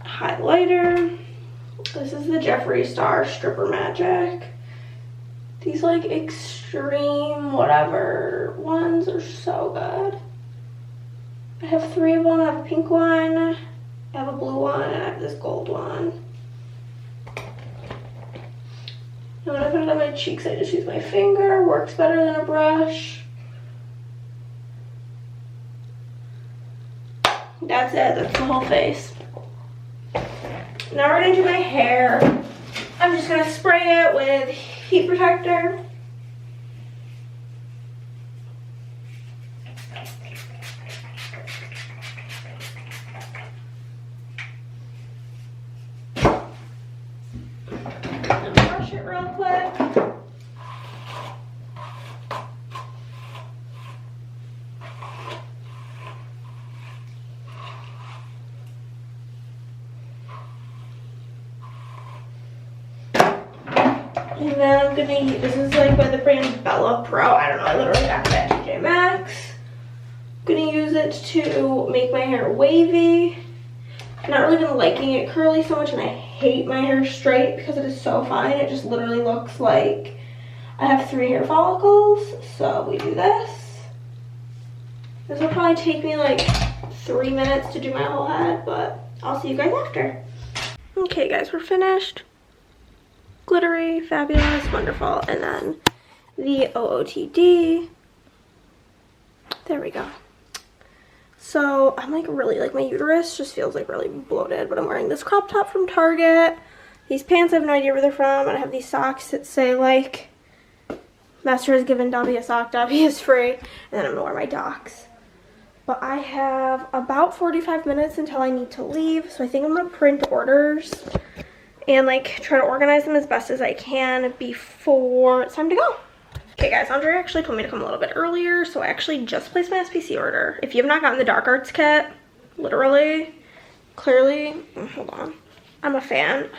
Highlighter. This is the Jeffree Star Stripper Magic. These like extreme whatever ones are so good. I have 3 of them. I have a pink one, I have a blue one, and I have this gold one. And when I put it on my cheeks, I just use my finger. Works better than a brush. That's it. That's the whole face. Now we're gonna do my hair. I'm just gonna spray it with heat protector. And brush it real quick. And then I'm gonna use, this is like by the brand Bella Pro. I don't know, I literally got it at TJ Maxx. I'm gonna use it to make my hair wavy. I'm not really been liking it curly so much, and I hate my hair straight because it is so fine. It just literally looks like I have 3 hair follicles. So we do this. This will probably take me like 3 minutes to do my whole head, but I'll see you guys after. Okay guys, we're finished. Glittery, fabulous, wonderful, and then the OOTD. There we go. So I'm like really, like my uterus just feels like really bloated, but I'm wearing this crop top from Target. These pants, I have no idea where they're from, and I have these socks that say like, Master has given Dobby a sock, Dobby is free, and then I'm gonna wear my Docs. But I have about 45 minutes until I need to leave, so I think I'm gonna print orders and like try to organize them as best as I can before it's time to go. Okay guys, Andre actually told me to come a little bit earlier, so I actually just placed my SPC order. If you have not gotten the Dark Arts kit, literally, clearly, hold on, I'm a fan.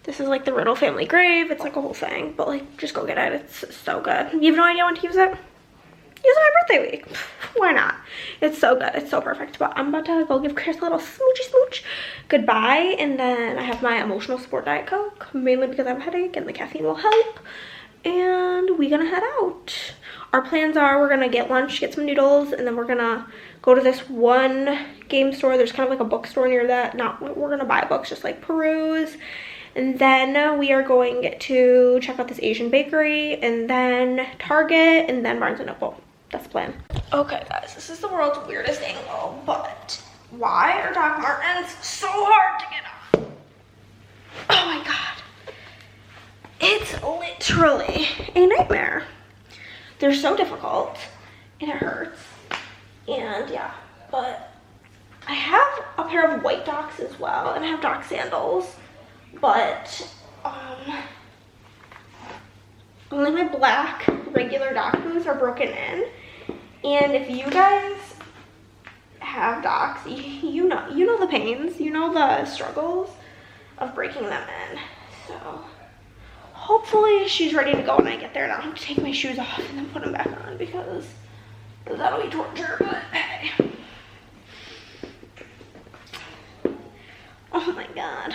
This is like the Riddle family grave. It's like a whole thing, but like just go get it. It's so good. You have no idea when to use it? Use it my birthday week. Why not? It's so good. It's so perfect. But I'm about to go give Chris a little smoochy smooch goodbye, and then I have my emotional support Diet Coke, mainly because I have a headache and the caffeine will help. And we're gonna head out. Our plans are we're gonna get lunch, get some noodles, and then we're gonna go to this one game store. There's kind of like a bookstore near that. We're gonna buy books, just like peruse. And then we are going to check out this Asian bakery, and then Target, and then Barnes & Noble. That's the plan. Okay guys, this is the world's weirdest angle, but why are Doc Martens so hard to get on? Oh my god. It's literally a nightmare. They're so difficult, and it hurts, and yeah, but I have a pair of white Docs as well, and I have Doc sandals, but only my black regular Doc boots are broken in. And if you guys have Docs, you know the pains, you know the struggles of breaking them in. So hopefully she's ready to go when I get there, and I don't have to take my shoes off and then put them back on, because that'll be torture, but hey. Oh my god.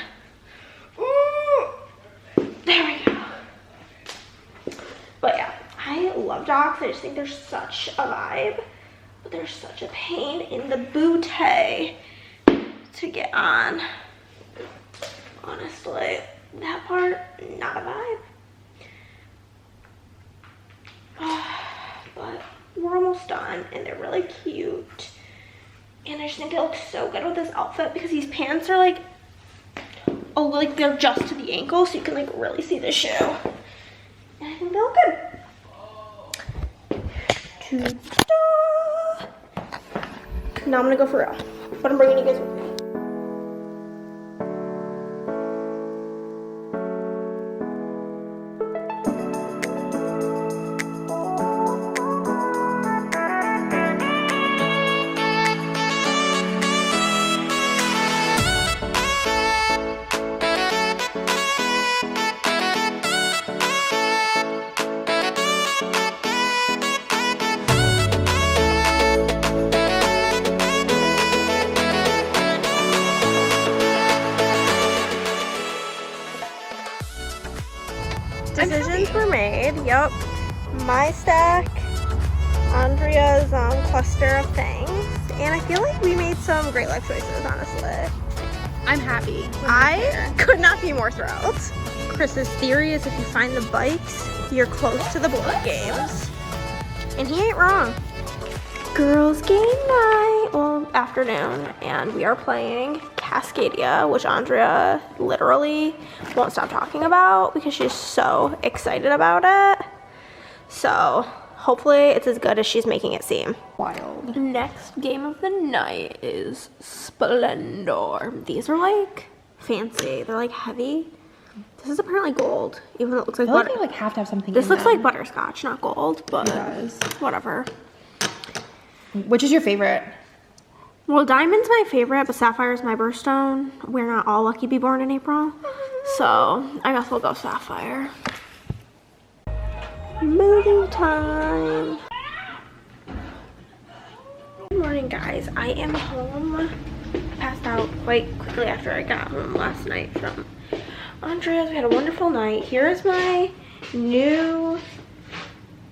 Ooh. There we go. But yeah, I love Docs. I just think they're such a vibe, but they're such a pain in the booty to get on. Honestly, that part, not a vibe. But we're almost done, and they're really cute. And I just think it looks so good with this outfit, because these pants are like oh, like they're just to the ankle, so you can like really see the shoe. And I think they look good. Ta-da! Now I'm gonna go for real, but I'm bringing you guys with me. Decisions were made. Yep. My stack, Andrea's cluster of things, and I feel like we made some great life choices, honestly. I'm happy. I could not be more thrilled. Chris's theory is if you find the bikes, you're close to the board games. And he ain't wrong. Girls game night, well, afternoon, and we are playing Cascadia, which Andrea literally won't stop talking about because she's so excited about it. So hopefully it's as good as she's making it seem. Wild. Next game of the night is Splendor. These are like fancy. They're like heavy. This is apparently gold, even though it looks like I feel like butter. they like have to have something. This in looks them. like butterscotch, not gold, but It does. whatever. Which is your favorite? Well, diamond's my favorite, but sapphire's my birthstone. We're not all lucky to be born in April, so I guess we'll go sapphire. Movie time. Good morning, guys. I am home. Passed out quite quickly after I got home last night from Andrea's. We had a wonderful night. Here's my new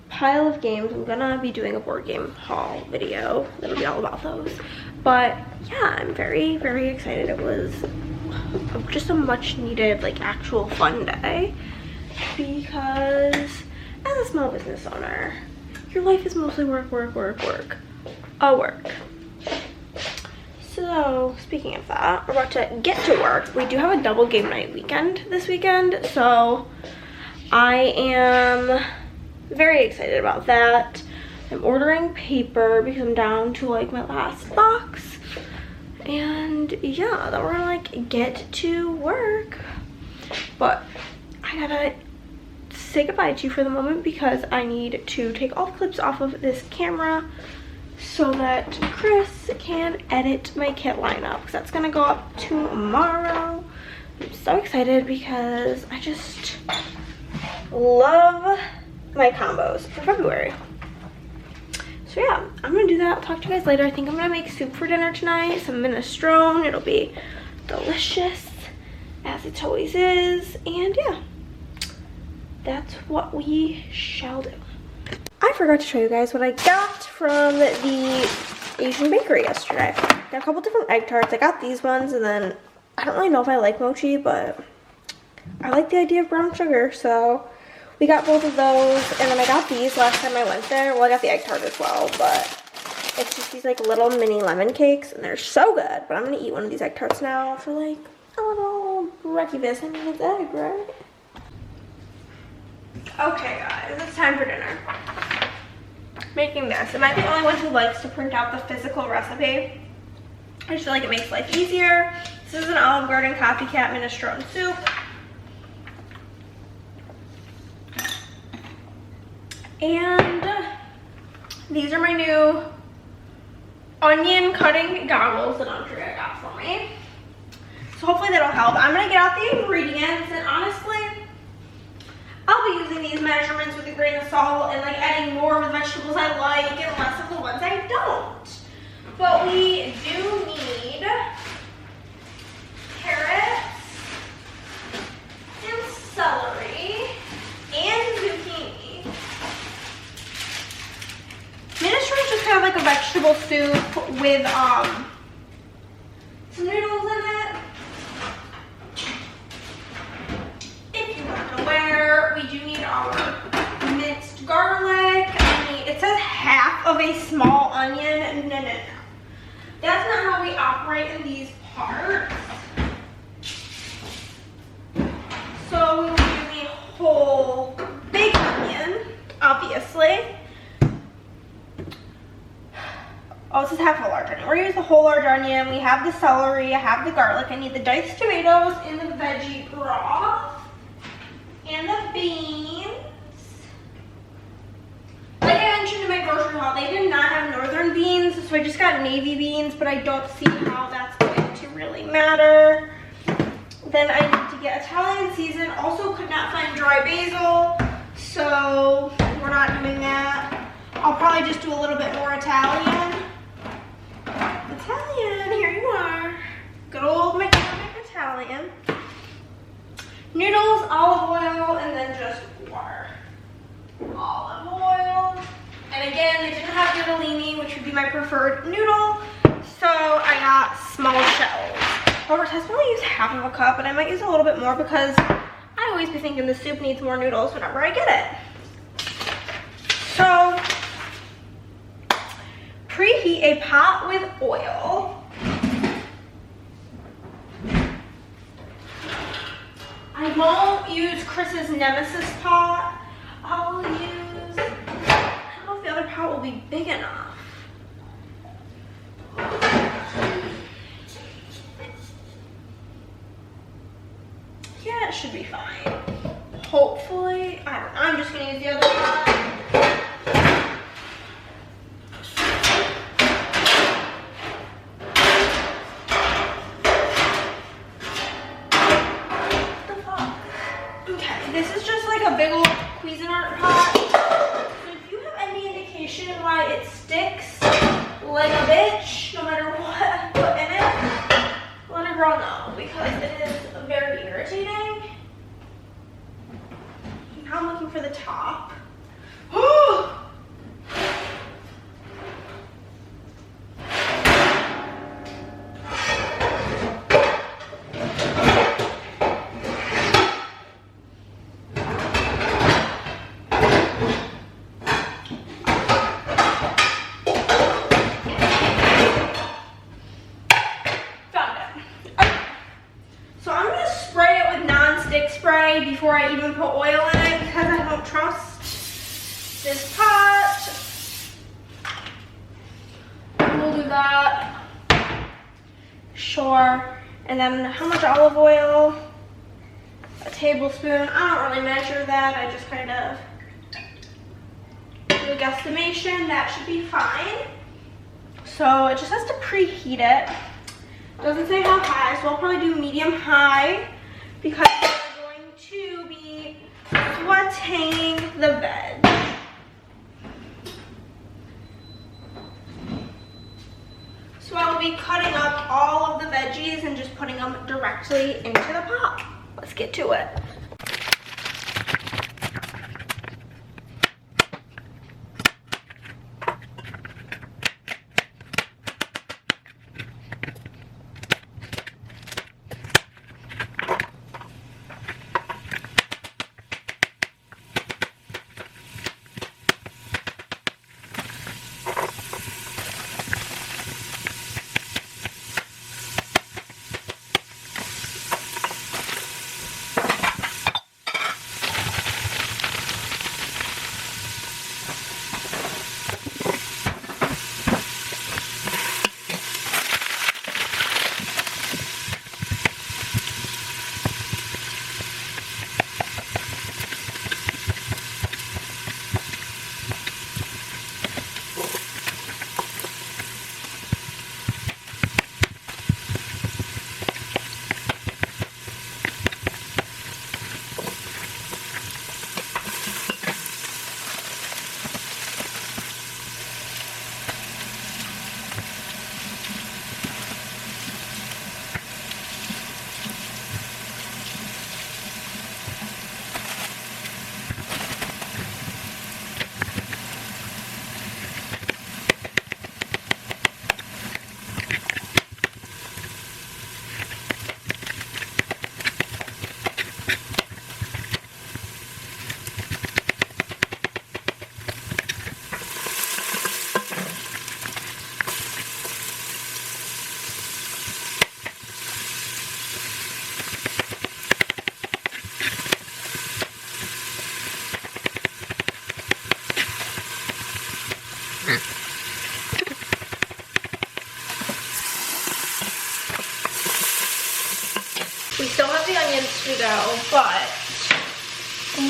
pile of games. I'm gonna be doing a board game haul video that'll be all about those, but yeah, I'm very, very excited. It was just a much needed, like, actual fun day, because as a small business owner, your life is mostly work, work, work, work, work. So speaking of that, we're about to get to work. We do have a double game night weekend this weekend, so I am very excited about that. I'm ordering paper because I'm down to like my last box, and yeah, then we're gonna like get to work. But I gotta say goodbye to you for the moment because I need to take all the clips off of this camera so that Chris can edit my kit lineup, because that's gonna go up tomorrow. I'm so excited because I just love my combos for February. So yeah, I'm gonna do that. I'll talk to you guys later. I think I'm gonna make soup for dinner tonight, some minestrone. It'll be delicious, as it always is. And yeah, that's what we shall do. I forgot to show you guys what I got from the Asian bakery yesterday. Got a couple different egg tarts. I got these ones, and then I don't really know if I like mochi, but I like the idea of brown sugar, so we got both of those. And then I got these last time I went there. Well, I got the egg tart as well, but it's just these like little mini lemon cakes, and they're so good. But I'm gonna eat one of these egg tarts now for like a little breakfast. I mean, it's egg, right? Okay, guys, it's time for dinner. Making this. Am I the only one who likes to print out the physical recipe? I just feel like it makes life easier. This is an Olive Garden copycat minestrone soup. And these are my new onion cutting goggles that Andrea got for me. So hopefully that'll help. I'm gonna get out the ingredients, and honestly, I'll be using these measurements with a grain of salt and like adding more of the vegetables I like and less of the ones I don't. But we do need carrots and celery and zucchini. Minestrone is just kind of like a vegetable soup with some noodles in it. If you weren't aware, we do need our minced garlic. It says half of a small onion. No. That's not how we operate in these parts. is half a large onion. We're gonna use the whole large onion. We have the celery, I have the garlic. I need the diced tomatoes in the veggie broth. And the beans. Like I mentioned in my grocery haul, they did not have northern beans, so I just got navy beans, but I don't see how that's going to really matter. Then I need to get Italian season. Also could not find dry basil, so we're not doing that. I'll probably just do a little bit more Italian. Italian, here you are. Good old McCormick Italian. Noodles, olive oil, and then just water. Olive oil. And again, they didn't have noodolini, which would be my preferred noodle, so I got small shells. However, Tess only used half of a cup, and I might use a little bit more because I always be thinking the soup needs more noodles whenever I get it. So, preheat a pot with oil. I won't use Chris's Nemesis pot. I'll use, I don't know if the other pot will be big enough. Yeah, it should be fine. Hopefully, I don't know, I'm just gonna use the other pot. This is just like a big old Cuisinart pot. So if you have any indication why it sticks like a bitch, no matter what I put in it, let a girl know because it is very irritating. Now I'm looking for the top. Before I even put oil in it because I don't trust this pot. We'll do that. Sure. And then how much olive oil? A tablespoon. I don't really measure that. I just kind of do a guesstimation. That should be fine. So it just has to preheat it. Doesn't say how high, so I'll probably do medium high because to be sauteing the veg. So I will be cutting up all of the veggies and just putting them directly into the pot. Let's get to it. but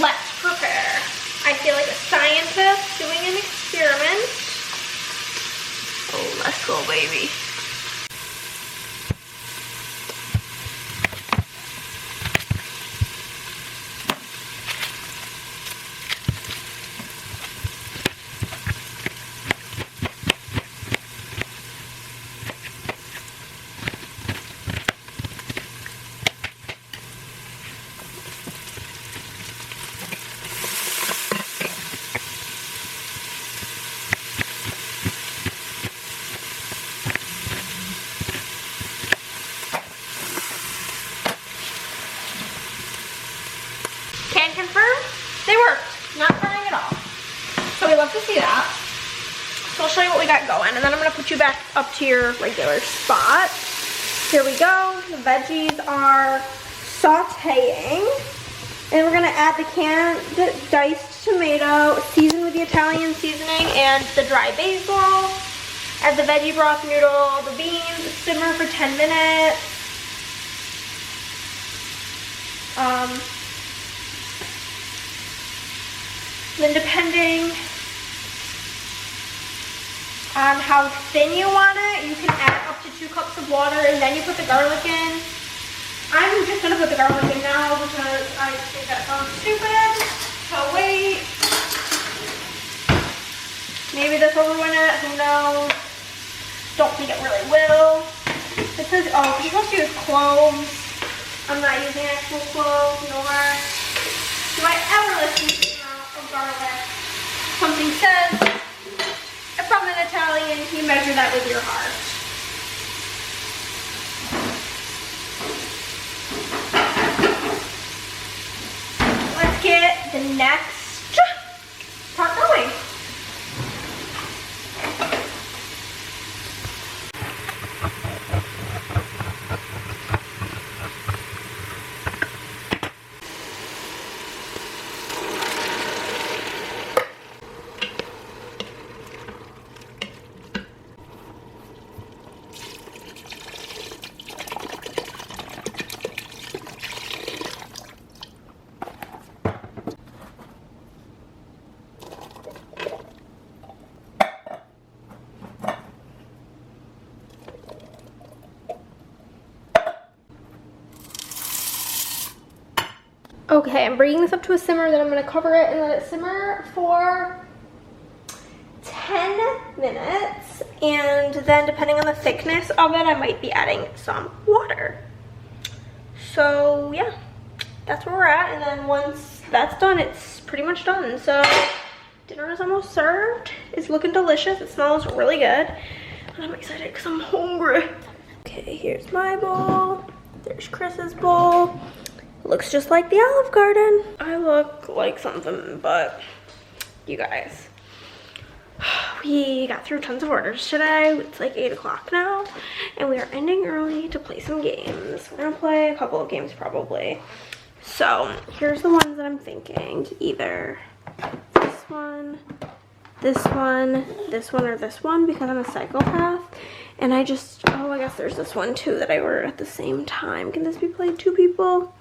let's prepare. I feel like a scientist doing an experiment. Oh, let's go, baby. Can confirm, they worked. Not crying at all. So we love to see that. So I'll show you what we got going, and then I'm gonna put you back up to your regular spot. Here we go. The veggies are sauteing. And we're gonna add the canned diced tomato, seasoned with the Italian seasoning and the dry basil. Add the veggie broth noodle, the beans, simmer for 10 minutes. Then depending on how thin you want it, you can add up to 2 cups of water, and then you put the garlic in. I'm just gonna put the garlic in now because I think that sounds stupid. So wait. Maybe this will ruin it, who knows? Don't think it really will. It says, oh, you're supposed to use cloves. I'm not using actual cloves, nor do I ever listen to the amount of garlic. Something says, from an Italian, you measure that with your heart. Let's get the next part going. Okay, I'm bringing this up to a simmer, then I'm going to cover it and let it simmer for 10 minutes. And then depending on the thickness of it, I might be adding some water. So yeah, that's where we're at. And then once that's done, it's pretty much done. So dinner is almost served. It's looking delicious. It smells really good. And I'm excited because I'm hungry. Okay, here's my bowl. There's Chris's bowl. Looks just like the Olive Garden. I look like something, but you guys, we got through tons of orders today. It's like 8 o'clock now, and we are ending early to play some games. We're gonna play a couple of games probably. So here's the ones that I'm thinking. Either this one, this one, this one, or this one, because I'm a psychopath. And I just, oh, I guess there's this one too that I ordered at the same time. Can this be played 2 people?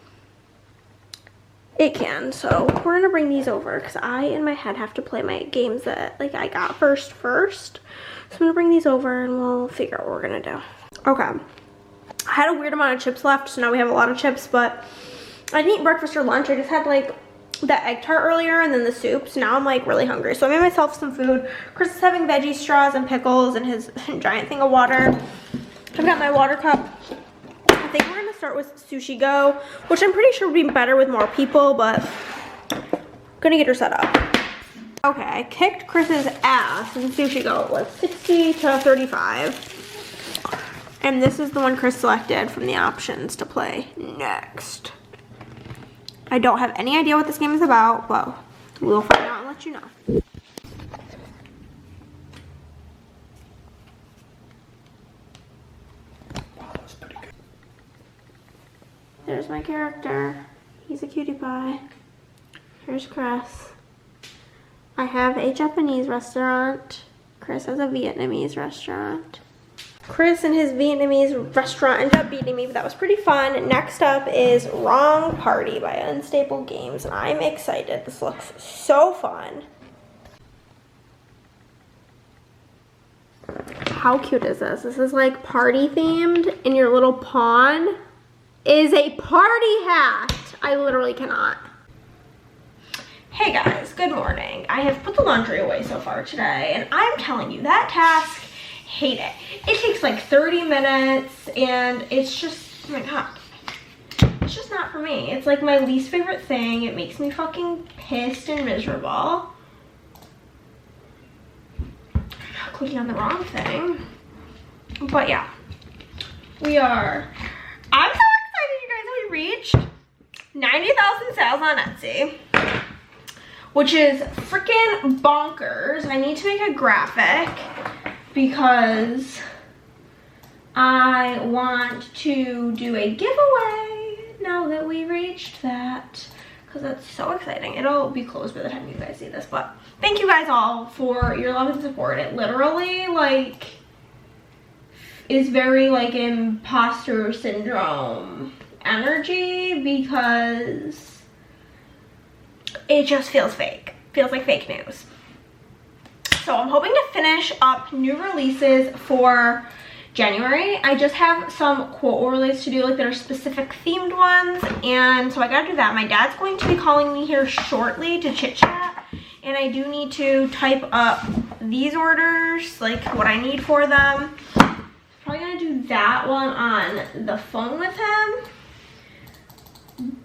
It can, so we're gonna bring these over because I, in my head, have to play my games that, like, I got first. So I'm gonna bring these over and we'll figure out what we're gonna do. Okay. I had a weird amount of chips left, so now we have a lot of chips, but I didn't eat breakfast or lunch. I just had, like, that egg tart earlier and then the soup, so now I'm, like, really hungry. So I made myself some food. Chris is having veggie straws and pickles and his giant thing of water. I've got my water cup. I think we're gonna start with Sushi Go, which I'm pretty sure would be better with more people, but I'm gonna get her set up. Okay, I kicked Chris's ass in Sushi Go. It was 60 to 35. And this is the one Chris selected from the options to play next. I don't have any idea what this game is about, but we'll find out and let you know. There's my character. He's a cutie pie. Here's Chris. I have a Japanese restaurant. Chris has a Vietnamese restaurant. Chris and his Vietnamese restaurant ended up beating me, but that was pretty fun. Next up is Wrong Party by Unstable Games, and I'm excited. This looks so fun. How cute is this? This is like party themed, and your little pawn is a party hat. I literally cannot. Hey guys, good morning. I have put the laundry away so far today, and I'm telling you, that task, hate it. It takes like 30 minutes, and it's just, oh my god, it's just not for me. It's like my least favorite thing. It makes me fucking pissed and miserable. Clicking on the wrong thing. But yeah, I'm so excited, you guys. We reached 90,000 sales on Etsy, which is freaking bonkers. I need to make a graphic because I want to do a giveaway now that we reached that, because that's so exciting. It'll be closed by the time you guys see this, but thank you guys all for your love and support. It literally like is very like imposter syndrome energy, because it just feels fake. Feels like fake news. So I'm hoping to finish up new releases for January. I just have some quote relays to do, like that are specific themed ones, and so I gotta do that. My dad's going to be calling me here shortly to chit chat, and I do need to type up these orders, like what I need for them. Probably gonna do that one on the phone with him.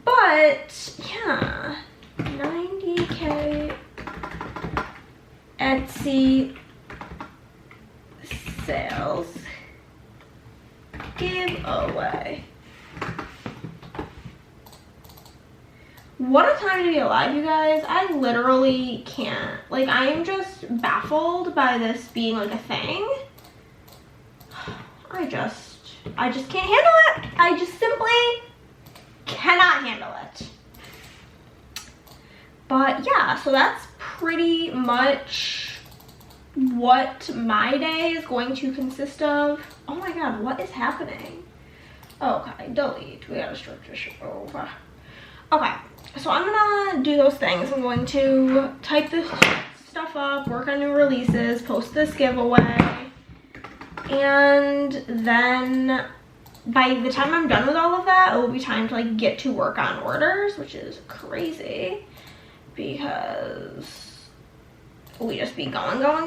But yeah, 90K Etsy sales giveaway. What a time to be alive, you guys. I literally can't. Like, I am just baffled by this being like a thing. I just can't handle it. I just simply cannot handle it. But yeah, so that's pretty much what my day is going to consist of. Oh my god, what is happening? Okay, delete. We gotta start this over. Okay, so I'm gonna do those things. I'm going to type this stuff up, work on new releases, post this giveaway, and then by the time I'm done with all of that, it will be time to like get to work on orders, which is crazy because we just be going. But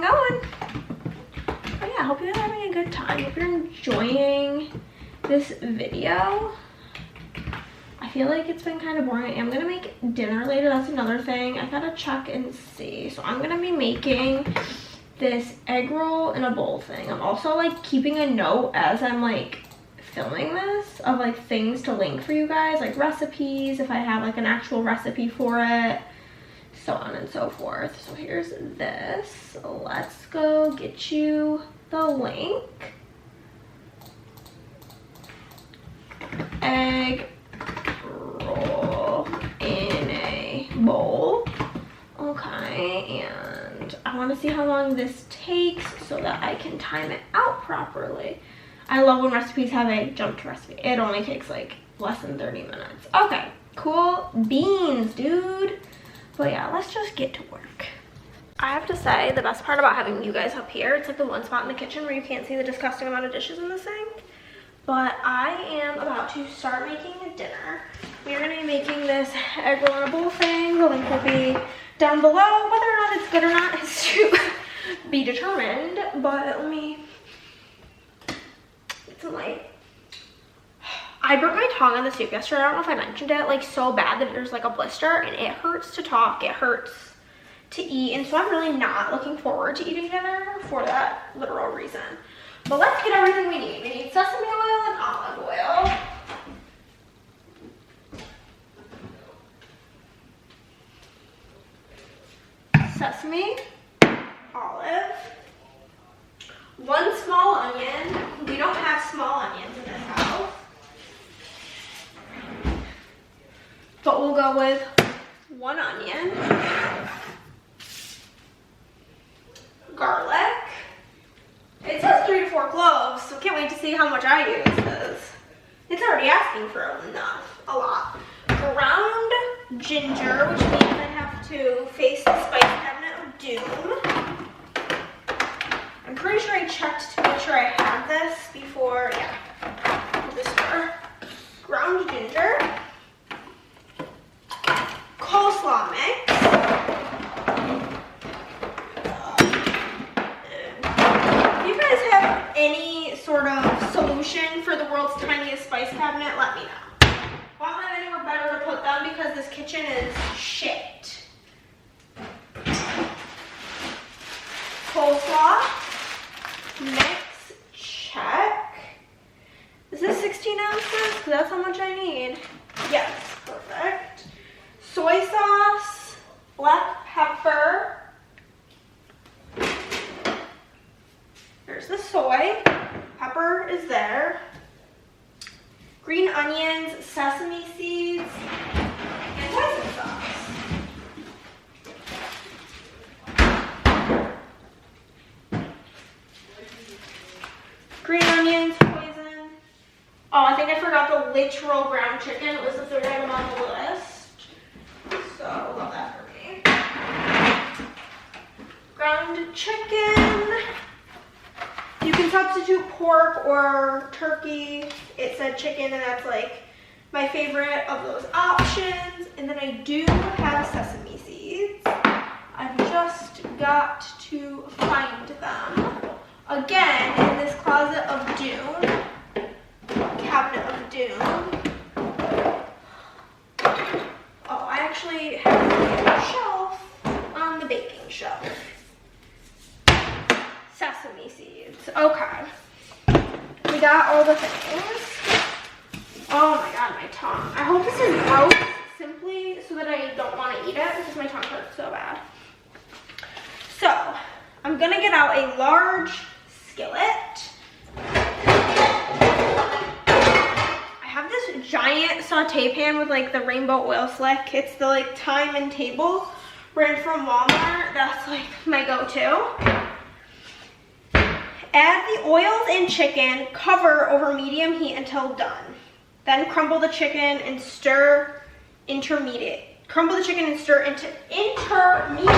yeah, I hope you guys are having a good time. Hope you're enjoying this video. I feel like it's been kind of boring. I'm gonna make dinner later. That's another thing. I gotta check and see. So I'm gonna be making this egg roll in a bowl thing. I'm also like keeping a note as I'm like filming this of like things to link for you guys, like recipes, if I have like an actual recipe for it, so on and so forth. So here's this. Let's go get you the link. Egg roll in a bowl. Okay, and I want to see how long this takes so that I can time it out properly. I love when recipes have a jump to recipe. It only takes like less than 30 minutes. Okay, cool beans, dude. But yeah, let's just get to work. I have to say, the best part about having you guys up here, it's like the one spot in the kitchen where you can't see the disgusting amount of dishes in the sink. But I am about to start making a dinner. We are going to be making this egg roll in a bowl thing. The link will be down below. Whether or not it's good or not is to be determined. But let me get some light. I broke my tongue on the soup yesterday. I don't know if I mentioned it. Like so bad that there's like a blister, and it hurts to talk. It hurts to eat. And so I'm really not looking forward to eating dinner for that literal reason. But let's get everything we need. We need sesame oil and olive oil. Sesame, olive, 1 small onion. We don't have small onions in this house, but we'll go with 1 onion, garlic. It says 3 to 4 cloves, so can't ginger, which means I have to face the spice cabinet of doom. I'm pretty sure I checked to make sure I had this before, yeah. This store. Ground ginger. Coleslaw mix. If you guys have any sort of solution for the world's tiniest spice cabinet, let me know. I don't have anywhere better to put them because this kitchen is shit. Coleslaw mix, check. Is this 16 ounces? Because that's how much I need. Yes, perfect. Soy sauce, black pepper. There's the soy. Pepper is there. Green onions, sesame seeds, and hoisin sauce. Green onions, hoisin. Oh, I think I forgot the literal ground chicken. It was the third item on the list. So, love that for me. Ground chicken. You can substitute pork or turkey. It said chicken, and that's like my favorite of those options. And then I do have sesame seeds. I've just got to find them. Again, in this closet of doom, cabinet of doom. Oh, I actually have a shelf on the baking shelf. Sesame seeds. Okay. We got all the things. Oh my god, my tongue. I hope this is gross simply so that I don't want to eat it because my tongue hurts so bad. So, I'm going to get out a large skillet. I have this giant saute pan with like the rainbow oil slick. It's the like time and table brand from Walmart. That's like my go-to. Add the oils and chicken, cover over medium heat until done. Then crumble the chicken and stir intermediate. Crumble the chicken and stir into intermediate.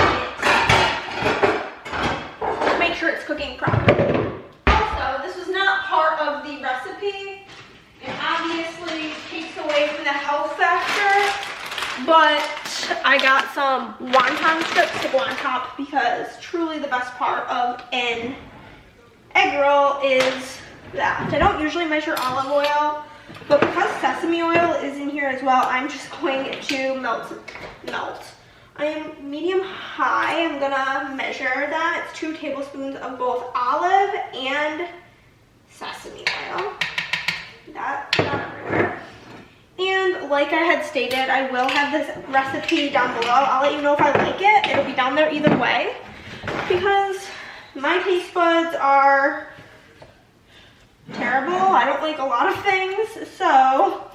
Make sure it's cooking properly. Also, this was not part of the recipe. It obviously takes away from the health factor, but I got some wonton strips to go on top because truly the best part of an egg roll is that. I don't usually measure olive oil, but because sesame oil is in here as well, I'm just going to melt. I am medium high. I'm gonna measure that. It's 2 tablespoons of both olive and sesame oil. That got everywhere. And like I had stated, I will have this recipe down below. I'll let you know if I like it. It'll be down there either way because my taste buds are terrible. I don't like a lot of things, so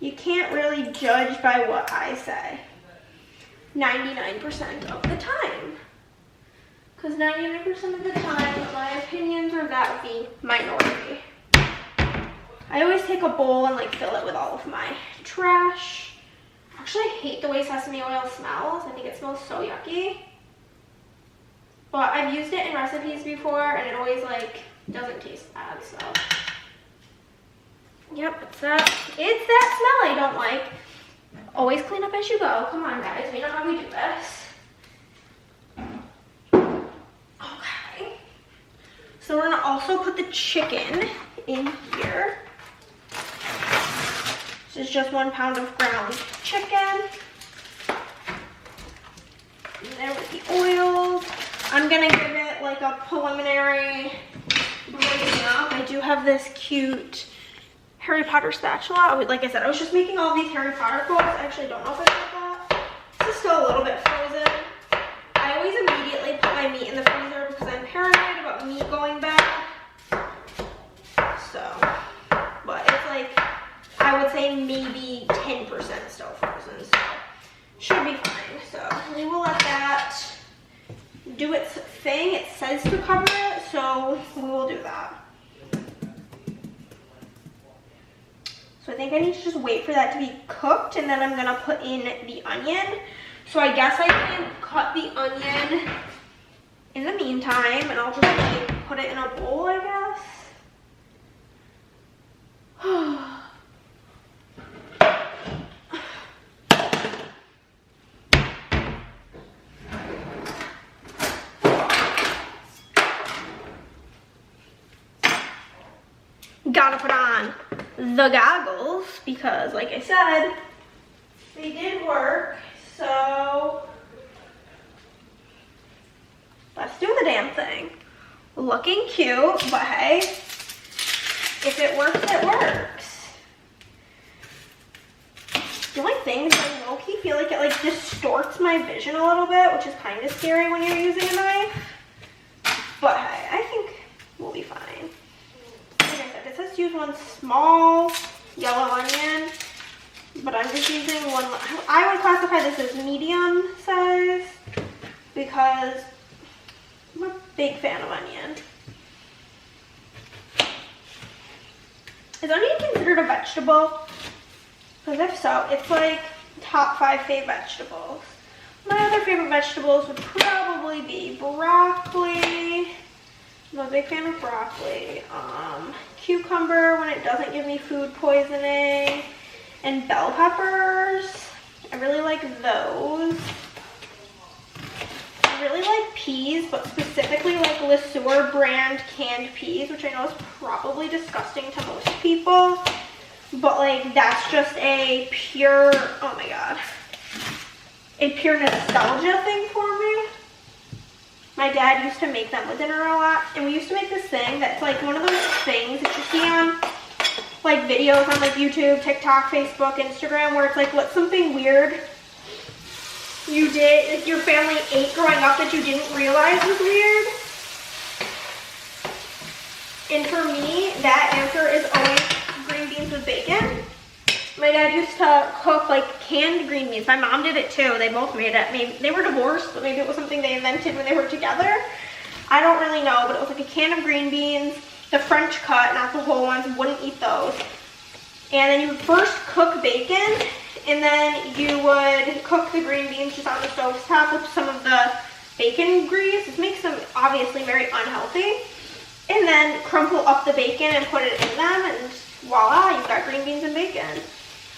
you can't really judge by what I say 99% of the time. Because 99% of the time, my opinions are that of the minority. I always take a bowl and like fill it with all of my trash. Actually, I hate the way sesame oil smells. I think it smells so yucky. But I've used it in recipes before and it always like doesn't taste bad, so. Yep, it's that smell I don't like. Always clean up as you go. Come on guys, we know how we do this. Okay. So we're gonna also put the chicken in here. This is just 1 pound of ground chicken. And there with the oils. I'm gonna give it like a preliminary braising up. I do have this cute Harry Potter spatula. Like I said, I was just making all these Harry Potter quotes. I actually don't know if I got that. This is still a little bit frozen. I always immediately put my meat in the freezer because I'm paranoid about meat going bad. So, but it's like, I would say maybe 10% still frozen, so should be fine. So we will let that do its thing. It says to cover it, so we will do that. So So I think I need to just wait for that to be cooked, and then I'm gonna put in the onion. So I guess I can cut the onion in the meantime, and I'll just like put it in a bowl, I guess. Gotta put on the goggles because, like I said, they did work. So let's do the damn thing. Looking cute, but hey, if it works, it works. The only thing is I low-key feel like it like distorts my vision a little bit, which is kind of scary when you're using a knife. But hey, I think we'll be fine. Like I said, it says use one small yellow onion, but I'm just using one. I would classify this as medium size because I'm a big fan of onion. Is onion considered a vegetable? Because if so, it's like top 5 favorite vegetables. My other favorite vegetables would probably be broccoli. I'm a big fan of broccoli. Cucumber when it doesn't give me food poisoning. And bell peppers. I really like those. I really like peas, but specifically like Le Sueur brand canned peas, which I know is probably disgusting to most people. But like that's just a pure, oh my god, a pure nostalgia thing for me. My dad used to make them with dinner a lot, and we used to make this thing that's like one of those things that you see on like videos on like YouTube, TikTok, Facebook, Instagram, where it's like what's something weird you did, like your family ate growing up that you didn't realize was weird. And for me, that answer is always green beans with bacon. My dad used to cook like canned green beans. My mom did it too. They both made it. Maybe they were divorced, but maybe it was something they invented when they were together. I don't really know, but it was like a can of green beans, the French cut, not the whole ones. Wouldn't eat those. And then you would first cook bacon, and then you would cook the green beans just on the stove top with some of the bacon grease. This makes them obviously very unhealthy. And then crumple up the bacon and put it in them, and voila, you've got green beans and bacon.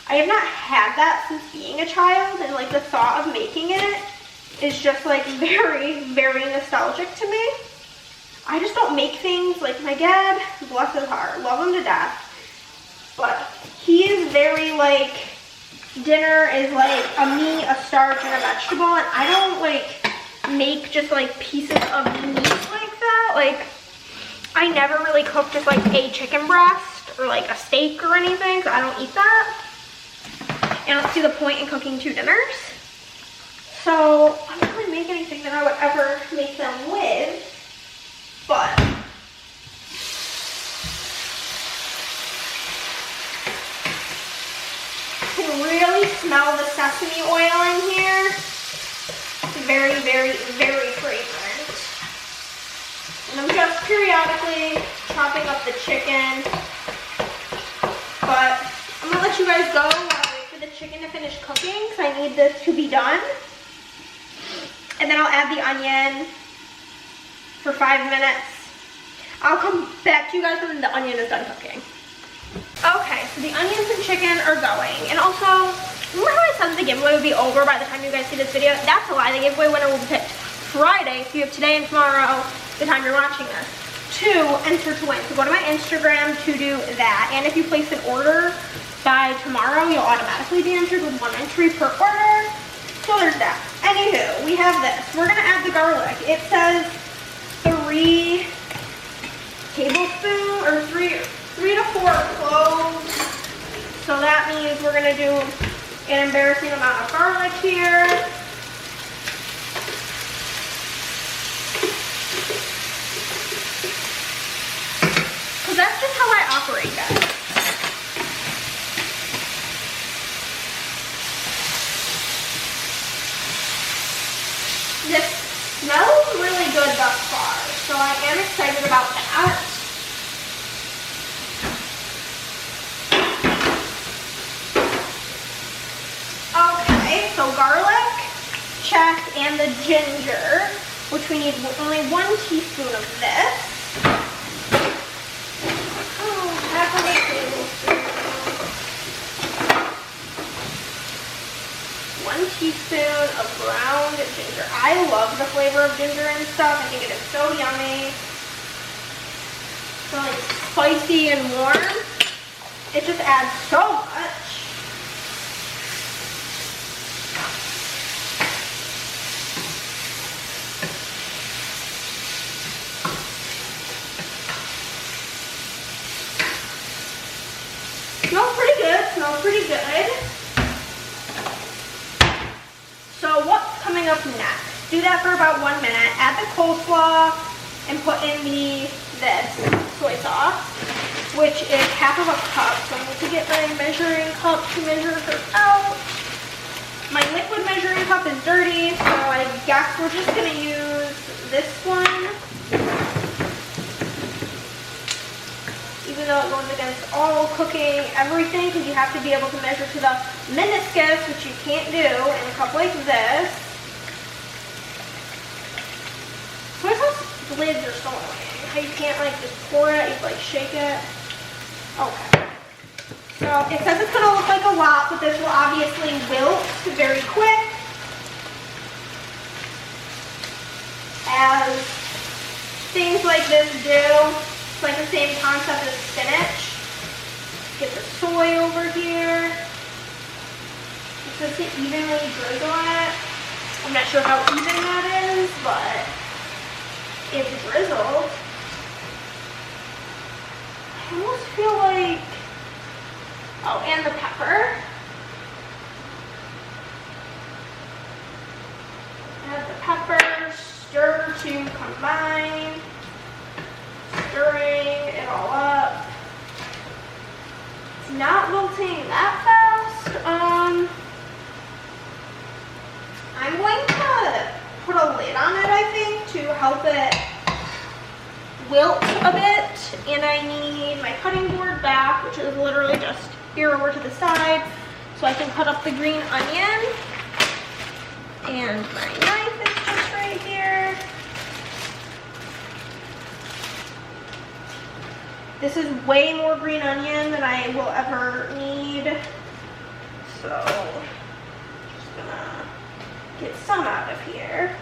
I have not had that since being a child, and like the thought of making it is just like very, very nostalgic to me. I just don't make things like my dad, bless his heart, love him to death. But he is very like, dinner is like a meat, a starch, and a vegetable, and I don't like make just like pieces of meat like that. Like, I never really cook just like a chicken breast or like a steak or anything, so I don't eat that. And I don't see the point in cooking 2 dinners. So I don't really make anything that I would ever make them with, but I can really smell the sesame oil in here. It's very, very, very fragrant. And I'm just periodically chopping up the chicken, but I'm gonna let you guys go while I wait for the chicken to finish cooking because I need this to be done. And then I'll add the onion for 5 minutes. I'll come back to you guys when the onion is done cooking. Okay, so the onions and chicken are going. And also, remember how I said the giveaway would be over by the time you guys see this video? That's a lie. The giveaway winner will be picked Friday, so you have today and tomorrow, the time you're watching this, to enter to win. So go to my Instagram to do that. And if you place an order by tomorrow, you'll automatically be entered with 1 entry per order. So there's that. Anywho, we have this. We're gonna add the garlic. It says 3 tablespoons or 3 to 4 cloves. So that means we're gonna do an embarrassing amount of garlic here. Because that's just how I operate, guys. This smells really good thus far, so I am excited about that. check, and the ginger, which we need only 1 teaspoon of this. Oh, half of a tablespoon. 1 teaspoon of ground ginger. I love the flavor of ginger and stuff. I think it is so yummy. So like spicy and warm. It just adds so much. Smells pretty good, smells pretty good. So what's coming up next? Do that for about 1 minute. Add the coleslaw and put in this soy sauce, which is half of a cup. So I need to get my measuring cup to measure her out. My liquid measuring cup is dirty, so I guess we're just gonna use this one. Even though it goes against all cooking, everything, because you have to be able to measure to the meniscus, which you can't do in a cup like this. Soy sauce lids are so annoying. How you can't like just pour it, you like shake it. Okay. So it says it's gonna look like a lot, but this will obviously wilt very quick. As things like this do. It's like the same concept as spinach. Get the soy over here. Just to evenly drizzle it. I'm not sure how even that is, but it's drizzled. I almost feel like, oh, and the pepper. Add the pepper, stir to combine. Stirring it all up. It's not wilting that fast. I'm going to put a lid on it, I think, to help it wilt a bit. And I need my cutting board back, which is literally just here over to the side, so I can cut up the green onion. And my knife is just right here. This is way more green onion than I will ever need. So, just gonna get some out of here.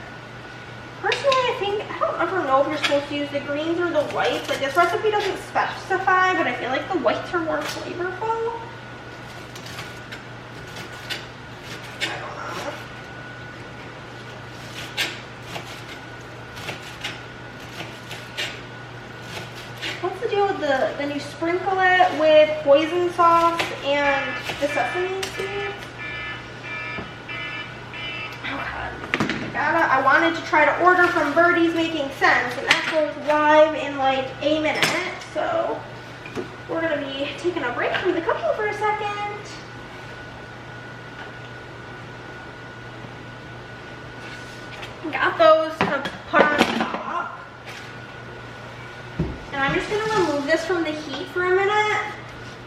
Personally, I don't ever know if you're supposed to use the greens or the whites. Like, this recipe doesn't specify, but I feel like the whites are more flavorful. I don't know. What's the deal with then you sprinkle it with hoisin sauce and the sesame seeds? I wanted to try to order from Birdie's Making Sense, and that goes live in like a minute. So we're gonna be taking a break from the cooking for a second. Got those to put on top. And I'm just gonna remove this from the heat for a minute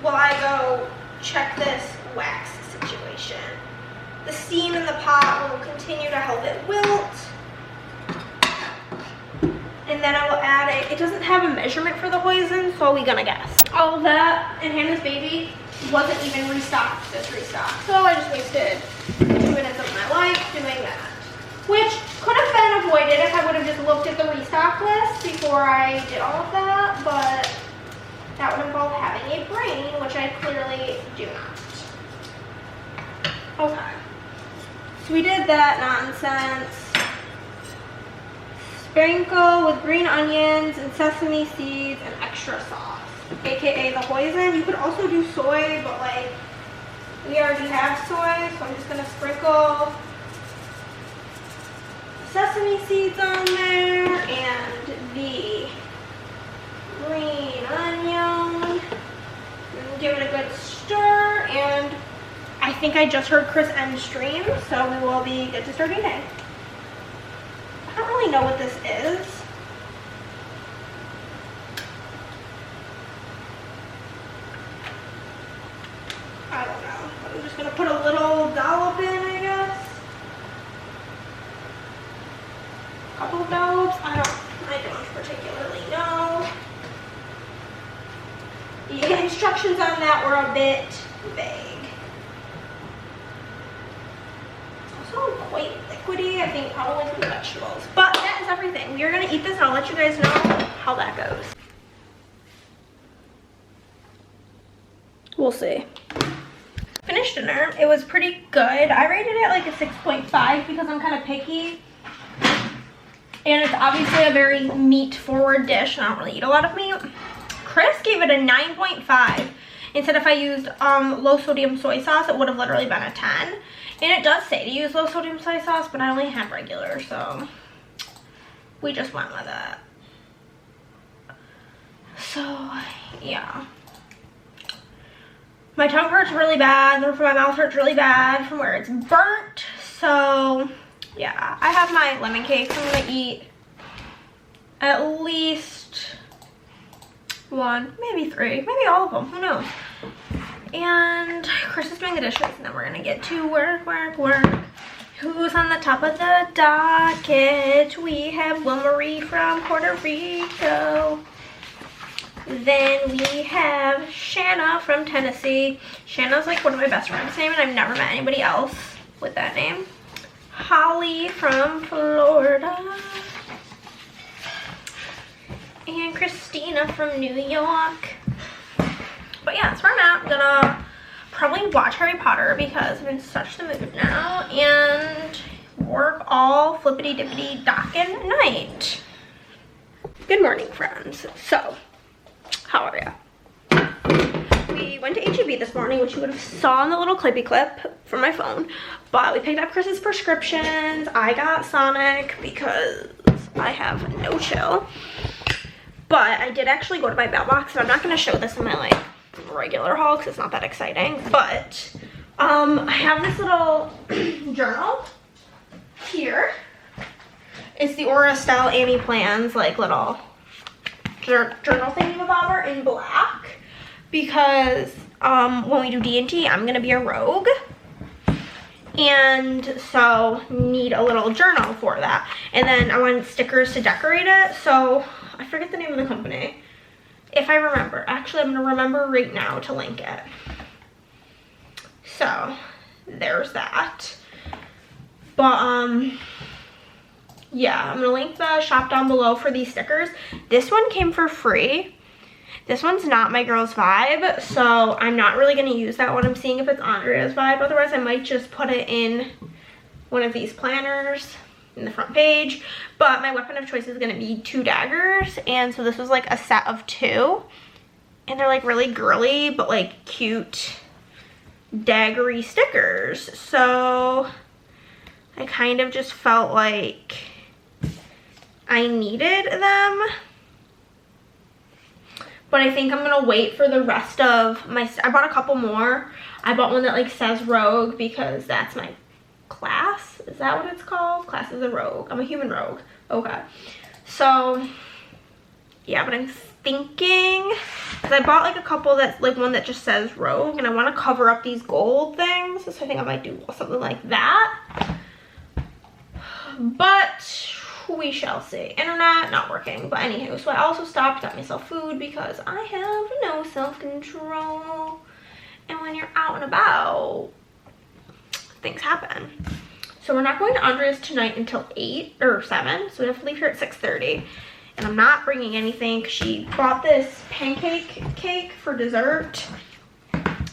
while I go check this wax situation. The steam in the pot will continue to help it wilt. And then I will add it doesn't have a measurement for the hoisin, so we're gonna guess. All of that and Hannah's baby wasn't even restocked this restock. So I just wasted 2 minutes of my life doing that. Which could have been avoided if I would have just looked at the restock list before I did all of that, but that would involve having a brain, which I clearly do not. Okay. So we did that nonsense. Sprinkle with green onions and sesame seeds and extra sauce, aka the hoisin. You could also do soy, but like we already have soy, so I'm just gonna sprinkle sesame seeds on there and the green onion. And give it a good stir, and I think I just heard Chris end stream, so we will be good to start eating. I don't really know what this is. I don't know. I'm just gonna put a little dollop in, I guess. couple of notes. I don't particularly know. The instructions on that were a bit vague. Also quite liquidy, I think probably from the vegetables. But that is everything. We are gonna eat this and I'll let you guys know how that goes. We'll see. Finished dinner. It was pretty good. I rated it like a 6.5 because I'm kind of picky. And it's obviously a very meat-forward dish, and I don't really eat a lot of meat. Chris gave it a 9.5. Instead, if I used low-sodium soy sauce, it would have literally been a 10. And it does say to use low-sodium soy sauce, but I only have regular, so we just went with it. So, yeah. My tongue hurts really bad. The roof of my mouth hurts really bad from where it's burnt. So, yeah. I have my lemon cakes. I'm going to eat at least one, maybe three, maybe all of them. Who knows? And Chris is doing the dishes, and then we're going to get to work. Who's on the top of the docket? We have Wilmarie from Puerto Rico. Then we have Shanna from Tennessee. Shanna's like one of my best friends' name, and I've never met anybody else with that name. Holly from Florida. And Christina from New York. But yeah, that's where I'm at. I'm gonna probably watch Harry Potter because I'm in such the mood now. And work all flippity-dippity-dockin' night. Good morning, friends. So, how are ya? We went to HEB this morning, which you would have saw in the little clippy clip from my phone. But we picked up Chris's prescriptions. I got Sonic because I have no chill. But I did actually go to my mailbox, and I'm not going to show this in my like regular haul because it's not that exciting. But I have this little journal here. It's the Aura Style Annie Plans like little journal thingy-mabobber in black because when we do D&T, I'm gonna be a rogue, and so need a little journal for that. And then I want stickers to decorate it, so I forget the name of the company. If I remember, actually I'm gonna remember right now to link it. So there's that. But yeah, I'm gonna link the shop down below for these stickers. This one came for free. This one's not my girl's vibe, so I'm not really gonna use that one. I'm seeing if it's Andrea's vibe. Otherwise, I might just put it in one of these planners in the front page. But my weapon of choice is gonna be 2 daggers, and so this was like a set of 2, and they're like really girly but like cute daggery stickers. So I kind of just felt like I needed them, but I think I'm gonna wait for the rest of my, I bought a couple more. I bought one that like says rogue because that's my class. Is that what it's called? Class is a rogue. I'm a human rogue. Okay. So yeah, but I'm thinking, because I bought like a couple that's like one that just says rogue, and I want to cover up these gold things, so I think I might do something like that. But we shall see. Internet not working, but anywho, so I also stopped, got myself food because I have no self-control, and when you're out and about, things happen. So we're not going to Andrea's tonight until 8 or 7, so we have to leave here at 6:30. And I'm not bringing anything because she bought this pancake cake for dessert,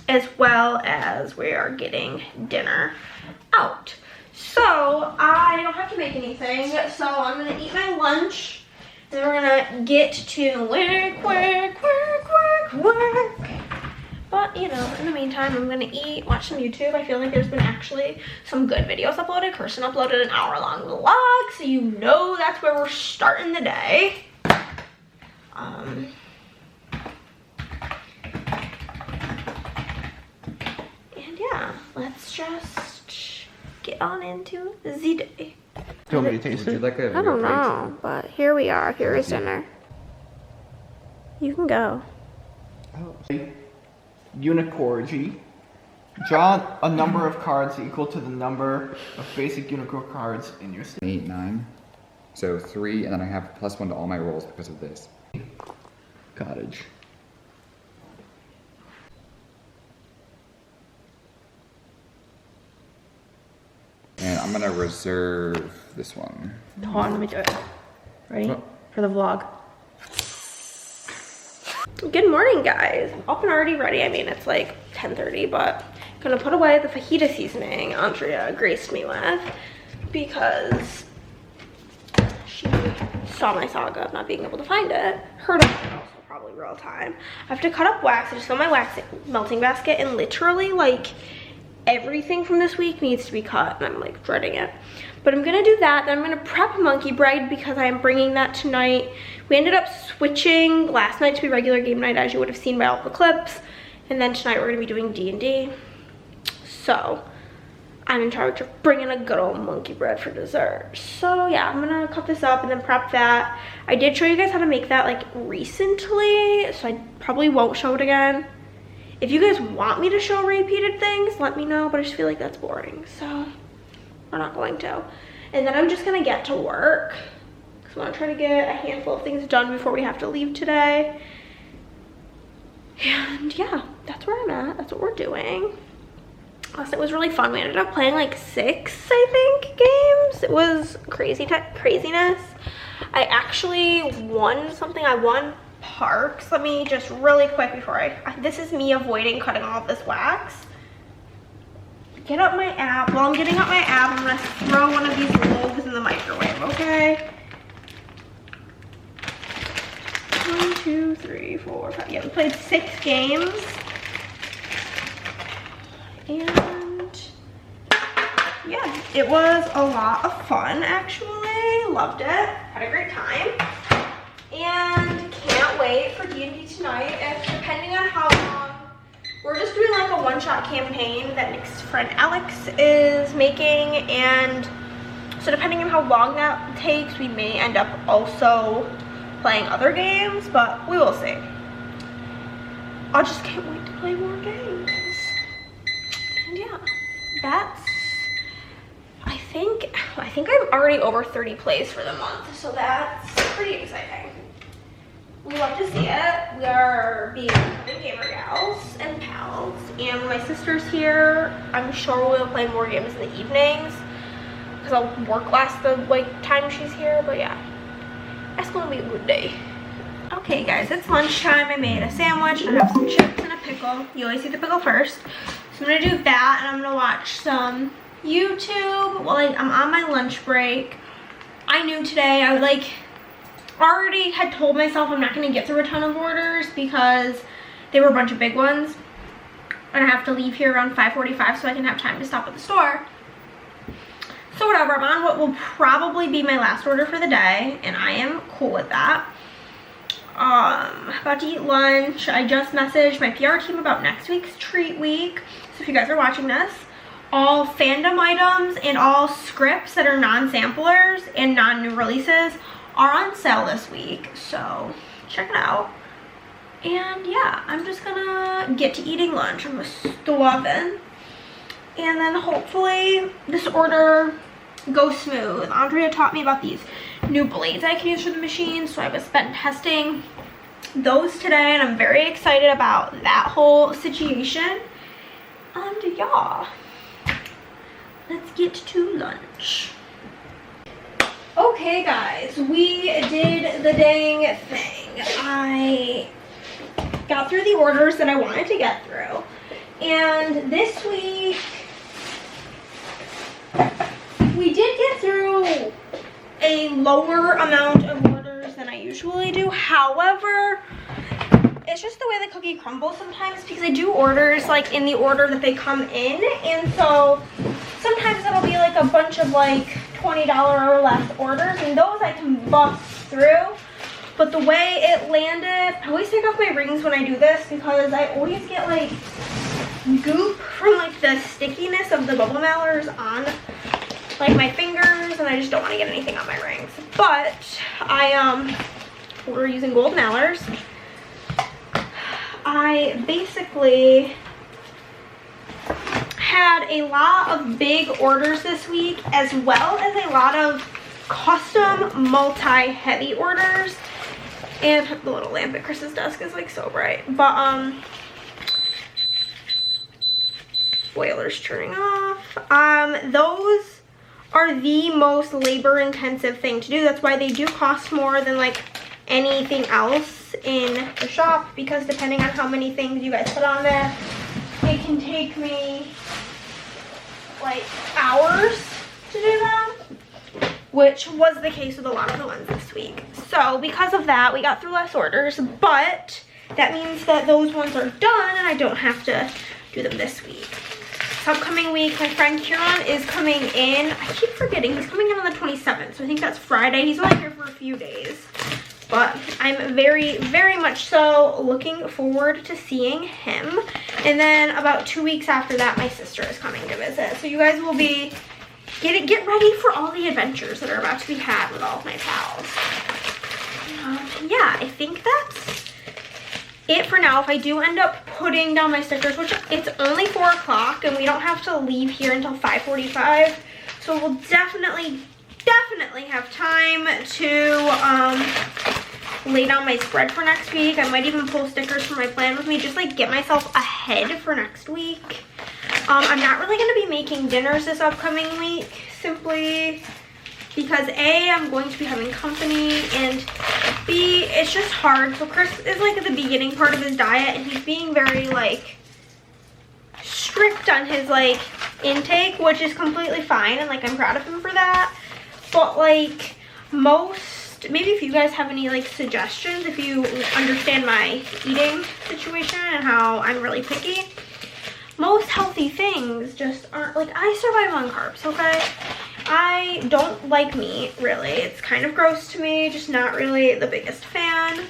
as well as we are getting dinner out. So I don't have to make anything, so I'm gonna eat my lunch, and then we're gonna get to work. But, you know, in the meantime, I'm gonna eat, watch some YouTube. I feel like there's been actually some good videos uploaded. Kirsten uploaded an hour-long vlog, so you know that's where we're starting the day. And yeah, let's just get on into the day. Do you want me to taste it? Like I don't know, but here we are. Here is dinner. You can go. Unicorgi. Draw a number of cards equal to the number of basic unicorn cards in your state. 8, 9. So 3, and then I have +1 to all my rolls because of this. Cottage. And I'm gonna reserve this one. Hold on, let me do it. Ready? Oh. For the vlog. Good morning, guys. I'm up and already ready. I mean, it's like 10:30, but I'm gonna put away the fajita seasoning Andrea graced me with because she saw my saga of not being able to find it. Heard of it also probably real time. I have to cut up wax. I just got my wax melting basket, and literally like everything from this week needs to be cut, and I'm like dreading it. But I'm gonna do that. Then I'm gonna prep monkey bread because I am bringing that tonight. We ended up switching last night to be regular game night, as you would have seen by all the clips, and then tonight we're gonna be doing D&D. So I'm in charge of bringing a good old monkey bread for dessert. So yeah, I'm gonna cut this up and then prep that. I did show you guys how to make that like recently, so I probably won't show it again. If you guys want me to show repeated things, let me know, but I just feel like that's boring, so we're not going to. And then I'm just gonna get to work because I want to try to get a handful of things done before we have to leave today. And yeah, that's where I'm at. That's what we're doing. Last night was really fun. We ended up playing like 6, I think, games. It was craziness. I actually won something. I won parks. Let me just really quick before this is me avoiding cutting all of this wax. Get up my app. While I'm getting up my app, I'm gonna throw one of these loaves in the microwave, okay? 1, 2, 3, 4, 5. Yeah, we played 6 games. And yeah, it was a lot of fun actually. Loved it. Had a great time. And can't wait for D&D tonight. If depending on how long, we're just doing like a one-shot campaign that Nick's friend Alex is making, and so depending on how long that takes, we may end up also playing other games, but we will see. I just can't wait to play more games. And yeah, that's, I think I'm already over 30 plays for the month, so that's pretty exciting. We love to see it. We are becoming gamer gals and pals, and when my sister's here, I'm sure we'll play more games in the evenings because I'll work last the time she's here. But yeah, it's gonna be a good day. Okay guys, it's lunchtime. I made a sandwich. I have some chips and a pickle. You always eat the pickle first. So I'm gonna do that, and I'm gonna watch some YouTube while I'm on my lunch break. I knew today I would already had told myself I'm not going to get through a ton of orders because they were a bunch of big ones, and I have to leave here around 5:45 so I can have time to stop at the store. So whatever, I'm on what will probably be my last order for the day, and I am cool with that. About to eat lunch. I just messaged my PR team about next week's treat week. So if you guys are watching this, all fandom items and all scripts that are non-samplers and non-new releases are on sale this week, so check it out. And yeah, I'm just gonna get to eating lunch. I'm starving, and then hopefully this order goes smooth. Andrea taught me about these new blades I can use for the machine, so I've been testing those today, and I'm very excited about that whole situation. And yeah, let's get to lunch. Okay guys, we did the dang thing. I got through the orders that I wanted to get through, and this week we did get through a lower amount of orders than I usually do. However, it's just the way the cookie crumbles sometimes because I do orders like in the order that they come in, and so sometimes it'll be like a bunch of like $20 or less orders, and those I can bust through. But the way it landed, I always take off my rings when I do this because I always get like goop from like the stickiness of the bubble mailers on like my fingers, and I just don't want to get anything on my rings. But we're using gold mailers. I basically had a lot of big orders this week, as well as a lot of custom multi-heavy orders. And the little lamp at Chris's desk is like so bright. But boiler's turning off. Those are the most labor intensive thing to do. That's why they do cost more than like anything else in the shop, because depending on how many things you guys put on there, it can take me like hours to do them, which was the case with a lot of the ones this week. So because of that, we got through less orders, but that means that those ones are done and I don't have to do them this week. This upcoming week, my friend Kieran is coming in. I keep forgetting, he's coming in on the 27th, so I think that's Friday. He's only here for a few days, but I'm very, very much so looking forward to seeing him. And then about 2 weeks after that, my sister is coming to visit. So you guys will be, get ready for all the adventures that are about to be had with all of my pals. Yeah, I think that's it for now. If I do end up putting down my stickers, which it's only 4 o'clock and we don't have to leave here until 5:45, so we'll definitely have time to lay down my spread for next week. I might even pull stickers for my plan with me, just like get myself ahead for next week. I'm not really going to be making dinners this upcoming week, simply because A, I'm going to be having company, and B, it's just hard. So Chris is like at the beginning part of his diet, and he's being very like strict on his like intake, which is completely fine, and like I'm proud of him for that. But like maybe if you guys have any like suggestions, if you understand my eating situation and how I'm really picky, most healthy things just aren't, like, I survive on carbs, okay? I don't like meat, really. It's kind of gross to me, just not really the biggest fan.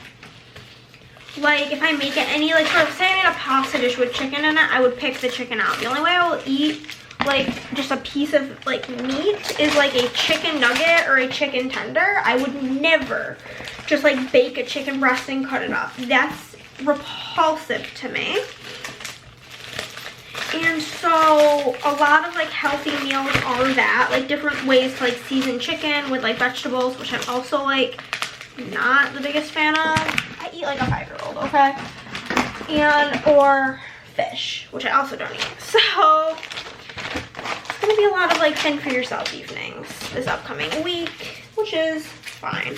Like, if I make it any, like, sort of, say I made a pasta dish with chicken in it, I would pick the chicken out. The only way I will eat, like, just a piece of, like, meat is, like, a chicken nugget or a chicken tender. I would never just, like, bake a chicken breast and cut it up. That's repulsive to me. And so a lot of like healthy meals are that, like different ways to like season chicken with like vegetables, which I'm also like not the biggest fan of. I eat like a 5-year-old, okay? And or fish, which I also don't eat. So it's gonna be a lot of like fend for yourself evenings this upcoming week, which is fine.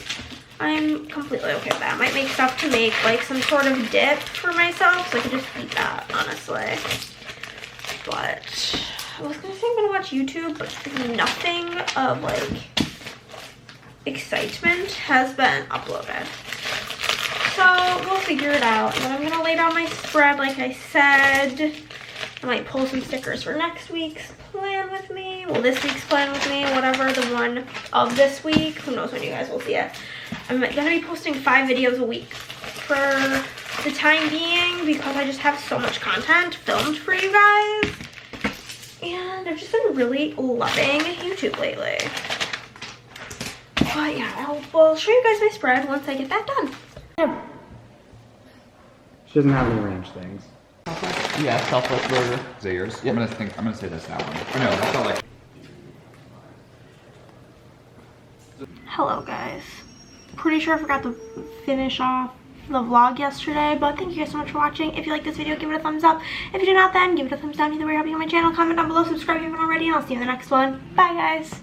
I'm completely okay with that. I might make stuff to make like some sort of dip for myself, so I can just eat that, honestly. But I was gonna say I'm gonna watch YouTube, but nothing of like excitement has been uploaded. So we'll figure it out. And then I'm gonna lay down my spread like I said. I might pull some stickers for next week's plan with me. Well, this week's plan with me, whatever, the one of this week. Who knows when you guys will see it. I'm gonna be posting 5 videos a week for the time being, because I just have so much content filmed for you guys, and I've just been really loving YouTube lately. But yeah, I'll show you guys my spread once I get that done. She doesn't have any range things. Yeah, Southwest burger. Is that yours? Yep. I'm gonna say that's that one. Or no, that's not like. Hello guys. Pretty sure I forgot to finish off the vlog yesterday, but thank you guys so much for watching. If you like this video, give it a thumbs up. If you do not, then give it a thumbs down. Either way, helping on my channel, comment down below, subscribe if you haven't already, and I'll see you in the next one. Bye guys.